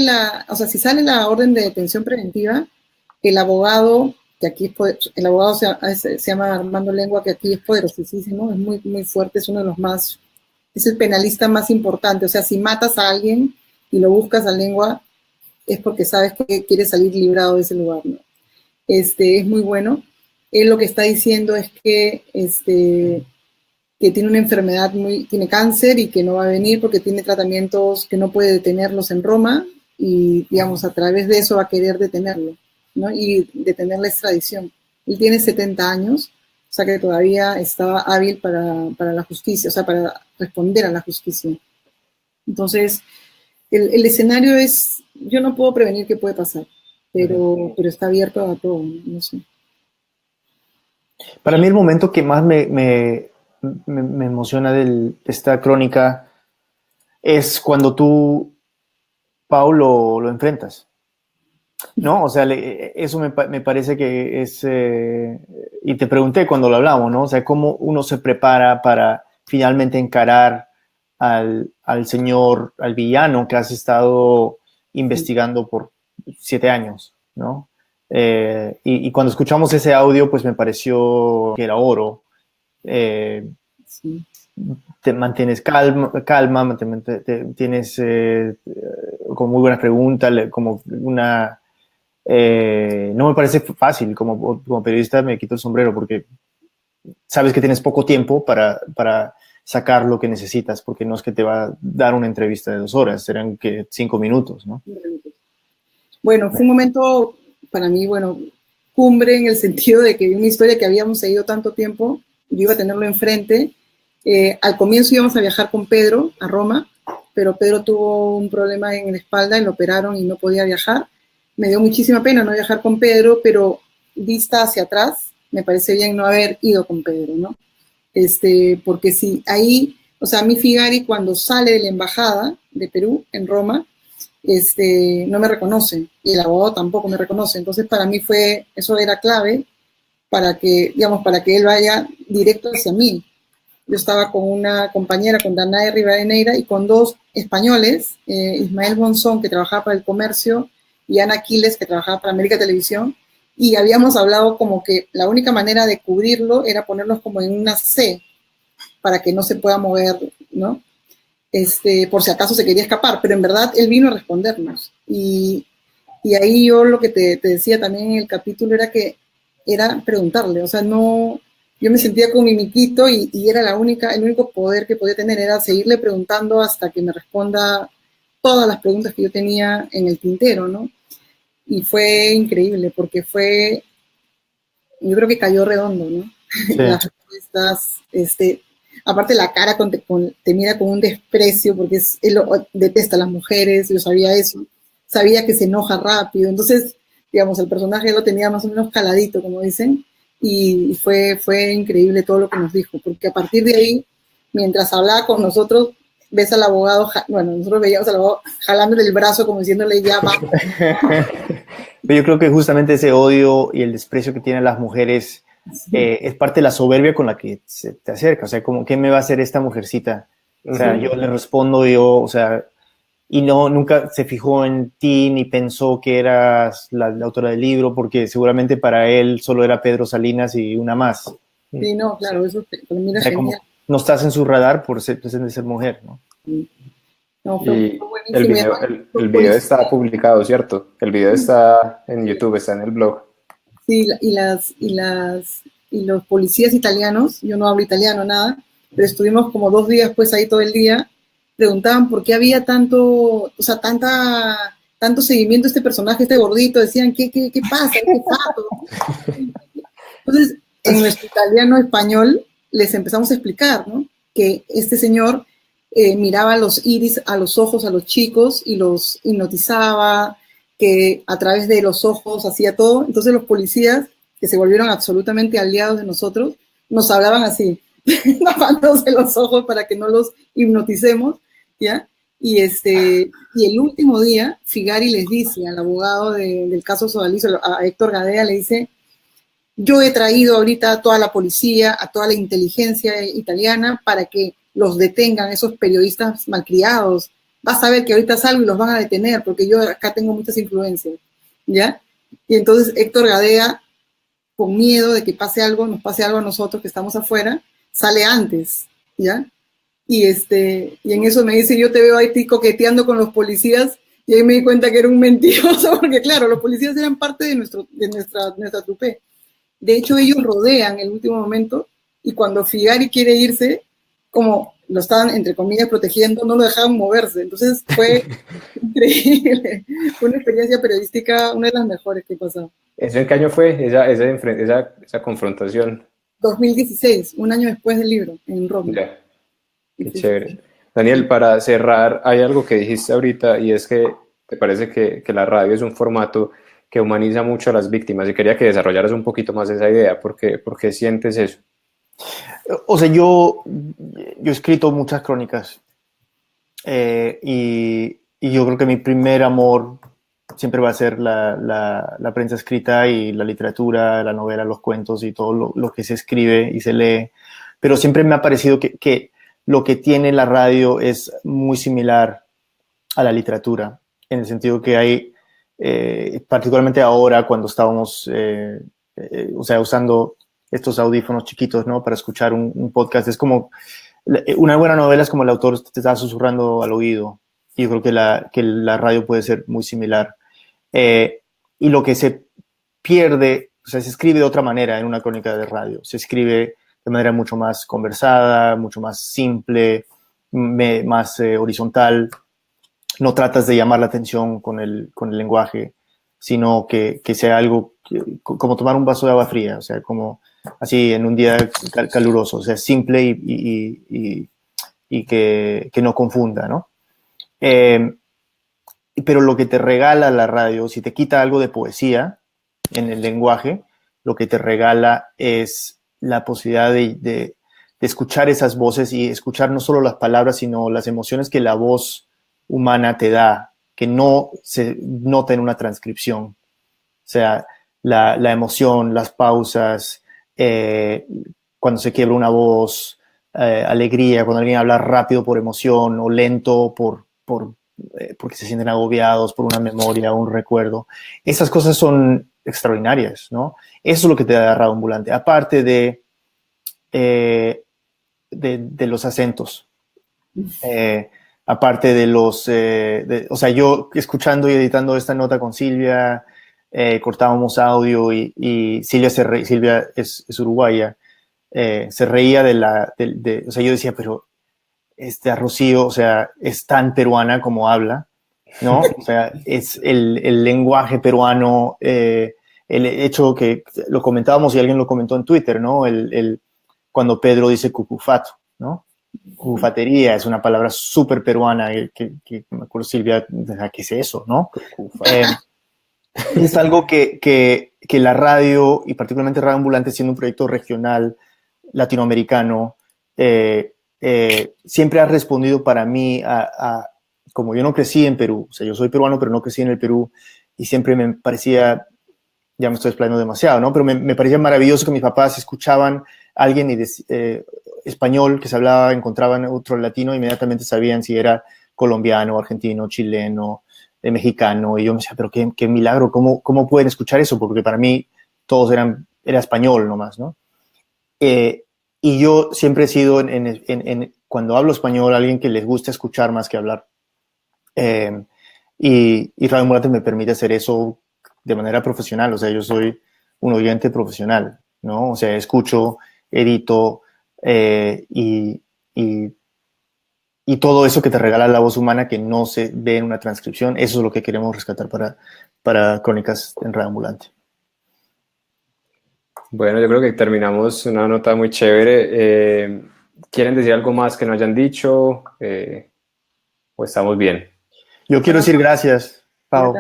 si sale la orden de detención preventiva, el abogado, que aquí el abogado se llama Armando Lengua, que aquí es poderosísimo, es muy, muy fuerte, es uno de los más, es el penalista más importante. O sea, si matas a alguien y lo buscas a Lengua, es porque sabes que quieres salir librado de ese lugar, ¿no? Es muy bueno. Él lo que está diciendo es que que tiene una enfermedad, tiene cáncer y que no va a venir porque tiene tratamientos que no puede detenerlos en Roma y, digamos, a través de eso va a querer detenerlo, ¿no? Y detener la extradición. Él tiene 70 años, o sea que todavía está hábil para la justicia, o sea, para responder a la justicia. Entonces, el escenario es, yo no puedo prevenir qué puede pasar, pero está abierto a todo, no sé. Para mí el momento que más me emociona de esta crónica es cuando tú, Pau, lo enfrentas. No, o sea, eso me parece que es, y te pregunté cuando lo hablamos, ¿no? O sea, cómo uno se prepara para finalmente encarar al señor, al villano que has estado investigando por 7 años, ¿no? Y cuando escuchamos ese audio, pues me pareció que era oro. Sí. Te mantienes calma tienes como muy buenas preguntas, como una... no me parece fácil, como periodista me quito el sombrero porque sabes que tienes poco tiempo para sacar lo que necesitas, porque no es que te va a dar una entrevista de 2 horas, serán que 5 minutos, ¿no? Bueno, fue un momento para mí, bueno, cumbre en el sentido de que una historia que habíamos seguido tanto tiempo, yo iba a tenerlo enfrente. Al comienzo íbamos a viajar con Pedro a Roma, pero Pedro tuvo un problema en la espalda y lo operaron y no podía viajar. Me dio muchísima pena no viajar con Pedro, pero vista hacia atrás, me parece bien no haber ido con Pedro, ¿no? Porque si ahí, o sea, a mí Figari cuando sale de la embajada de Perú en Roma, no me reconoce y el abogado tampoco me reconoce. Entonces, para mí eso era clave para que, digamos, para que él vaya directo hacia mí. Yo estaba con una compañera, con Danae Rivadeneira, y con 2 españoles, Ismael Monzón, que trabajaba para El Comercio, y Ana Quiles, que trabajaba para América Televisión, y habíamos hablado como que la única manera de cubrirlo era ponerlos como en una C, para que no se pueda mover, ¿no? Por si acaso se quería escapar, pero en verdad él vino a respondernos. Y ahí yo lo que te decía también en el capítulo era preguntarle, o sea, no, yo me sentía con mi miquito y era el único poder que podía tener era seguirle preguntando hasta que me responda todas las preguntas que yo tenía en el tintero, ¿no? Y fue increíble porque yo creo que cayó redondo, ¿no? Sí. Las respuestas, aparte la cara te mira con un desprecio porque él detesta a las mujeres, yo sabía eso, sabía que se enoja rápido, entonces, digamos, el personaje lo tenía más o menos caladito, como dicen, y fue increíble todo lo que nos dijo, porque a partir de ahí, mientras hablaba con nosotros, ves al abogado, bueno, nosotros veíamos al abogado jalándole el brazo como diciéndole ya va. Pero yo creo que justamente ese odio y el desprecio que tienen las mujeres es parte de la soberbia con la que se te acerca. O sea, como, ¿qué me va a hacer esta mujercita? O sea, yo le respondo, o sea, y nunca se fijó en ti ni pensó que eras la autora del libro, porque seguramente para él solo era Pedro Salinas y una más. Sí, no, claro, eso para mí era genial. No estás en su radar por ser mujer, ¿no? Sí. No, y el video está publicado, ¿cierto? El video está en YouTube, está en el blog. Sí, y los policías italianos, yo no hablo italiano, nada, pero estuvimos como 2 días pues ahí todo el día, preguntaban por qué había tanto seguimiento a este personaje, este gordito, decían, ¿qué pasa? ¿Qué pato? Entonces, en nuestro italiano español les empezamos a explicar, ¿no? Que este señor miraba los iris a los ojos a los chicos y los hipnotizaba, que a través de los ojos hacía todo. Entonces los policías, que se volvieron absolutamente aliados de nosotros, nos hablaban así, tapándose los ojos para que no los hipnoticemos, ¿ya? Y el último día, Figari les dice al abogado del caso Sodalicio, a Héctor Gadea, le dice, yo he traído ahorita a toda la policía, a toda la inteligencia italiana para que los detengan, esos periodistas malcriados. Vas a ver que ahorita salgo y los van a detener porque yo acá tengo muchas influencias, ¿ya? Y entonces Héctor Gadea, con miedo de que nos pase algo a nosotros que estamos afuera, sale antes, ¿ya? Y en eso me dice, yo te veo ahí coqueteando con los policías, y ahí me di cuenta que era un mentiroso, porque claro, los policías eran parte de nuestra trupe. De hecho, ellos rodean el último momento y cuando Figari quiere irse, como lo estaban, entre comillas, protegiendo, no lo dejaban moverse. Entonces fue increíble. Fue una experiencia periodística, una de las mejores que he pasado. ¿Eso en qué año fue esa confrontación? 2016, un año después del libro, en Roma. Ya, qué chévere. Daniel, para cerrar, hay algo que dijiste ahorita y es que te parece que la radio es un formato que humaniza mucho a las víctimas y quería que desarrollaras un poquito más esa idea. ¿Por qué sientes eso? O sea, yo he escrito muchas crónicas y yo creo que mi primer amor siempre va a ser la prensa escrita y la literatura, la novela, los cuentos y todo lo que se escribe y se lee. Pero siempre me ha parecido que lo que tiene la radio es muy similar a la literatura, en el sentido que hay, particularmente ahora cuando estábamos usando estos audífonos chiquitos, ¿no? Para escuchar un podcast, es como, una buena novela es como el autor te está susurrando al oído. Y yo creo que la radio puede ser muy similar. Y lo que se pierde, o sea, se escribe de otra manera en una crónica de radio. Se escribe de manera mucho más conversada, mucho más simple, más horizontal. No tratas de llamar la atención con el lenguaje, sino que sea algo como tomar un vaso de agua fría, o sea, como así en un día caluroso, o sea, simple y que no confunda, ¿no? Pero lo que te regala la radio, si te quita algo de poesía en el lenguaje, lo que te regala es la posibilidad de escuchar esas voces y escuchar no solo las palabras, sino las emociones que la voz humana te da, que no se nota en una transcripción. O sea, la emoción, las pausas, cuando se quiebra una voz, alegría, cuando alguien habla rápido por emoción o lento porque se sienten agobiados por una memoria o un recuerdo. Esas cosas son extraordinarias, ¿no? Eso es lo que te da Radio Ambulante, aparte de los acentos. Aparte de o sea, yo escuchando y editando esta nota con Silvia, cortábamos audio y Silvia es uruguaya, se reía o sea, yo decía, pero a Rocío, o sea, es tan peruana como habla, ¿no? O sea, es el lenguaje peruano, el hecho que lo comentábamos y alguien lo comentó en Twitter, ¿no? Cuando Pedro dice cucufato, ¿no? Cucufatería es una palabra súper peruana que me acuerdo, Silvia, ¿qué es eso, no? Es algo que la radio, y particularmente Radio Ambulante, siendo un proyecto regional latinoamericano, siempre ha respondido para mí como yo no crecí en Perú, o sea, yo soy peruano, pero no crecí en el Perú, y siempre me parecía, ya me estoy explayando demasiado, ¿no? Pero me parecía maravilloso que mis papás escuchaban a alguien español que se hablaba, encontraban otro latino, inmediatamente sabían si era colombiano, argentino, chileno, mexicano, y yo me decía, pero qué milagro, ¿cómo pueden escuchar eso? Porque para mí todos era español nomás, ¿no? Y yo siempre he sido, cuando hablo español, alguien que les gusta escuchar más que hablar. Y Radio Ambulante me permite hacer eso de manera profesional, o sea, yo soy un oyente profesional, ¿no? O sea, escucho, edito, y todo eso que te regala la voz humana que no se ve en una transcripción, eso es lo que queremos rescatar para Crónicas en Radio Ambulante. Bueno, yo creo que terminamos una nota muy chévere. ¿Quieren decir algo más que no hayan dicho? ¿O estamos bien? Yo quiero decir gracias, Pau.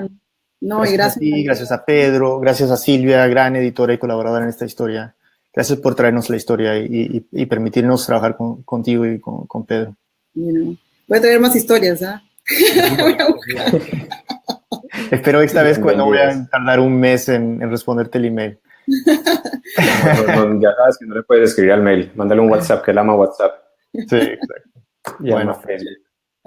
No, y gracias a ti, gracias a Pedro, gracias a Silvia, gran editora y colaboradora en esta historia. Gracias por traernos la historia y permitirnos trabajar contigo y con Pedro. Voy a traer más historias, ¿ah? Espero esta vez no voy a tardar un mes en responderte el email. No, ya sabes que no le puedes escribir al mail. Mándale un WhatsApp, que él ama WhatsApp. Sí, exacto. Bueno,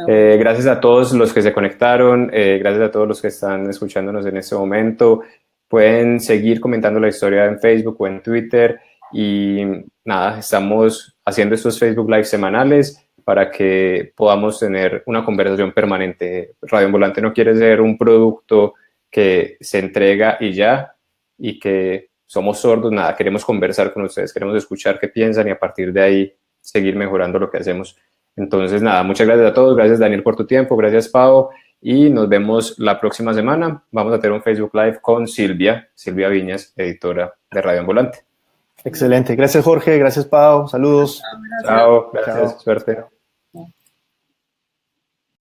gracias a todos los que se conectaron, gracias a todos los que están escuchándonos en este momento. Pueden seguir comentando la historia en Facebook o en Twitter. Y nada, estamos haciendo estos Facebook Live semanales para que podamos tener una conversación permanente. Radio Ambulante no quiere ser un producto que se entrega y ya, y que somos sordos, nada, queremos conversar con ustedes, queremos escuchar qué piensan y a partir de ahí seguir mejorando lo que hacemos. Entonces, nada, muchas gracias a todos, gracias Daniel por tu tiempo, gracias Pau, y nos vemos la próxima semana. Vamos a tener un Facebook Live con Silvia Viñas, editora de Radio Ambulante. Excelente, gracias Jorge, gracias Pau, saludos. Chao, gracias, suerte.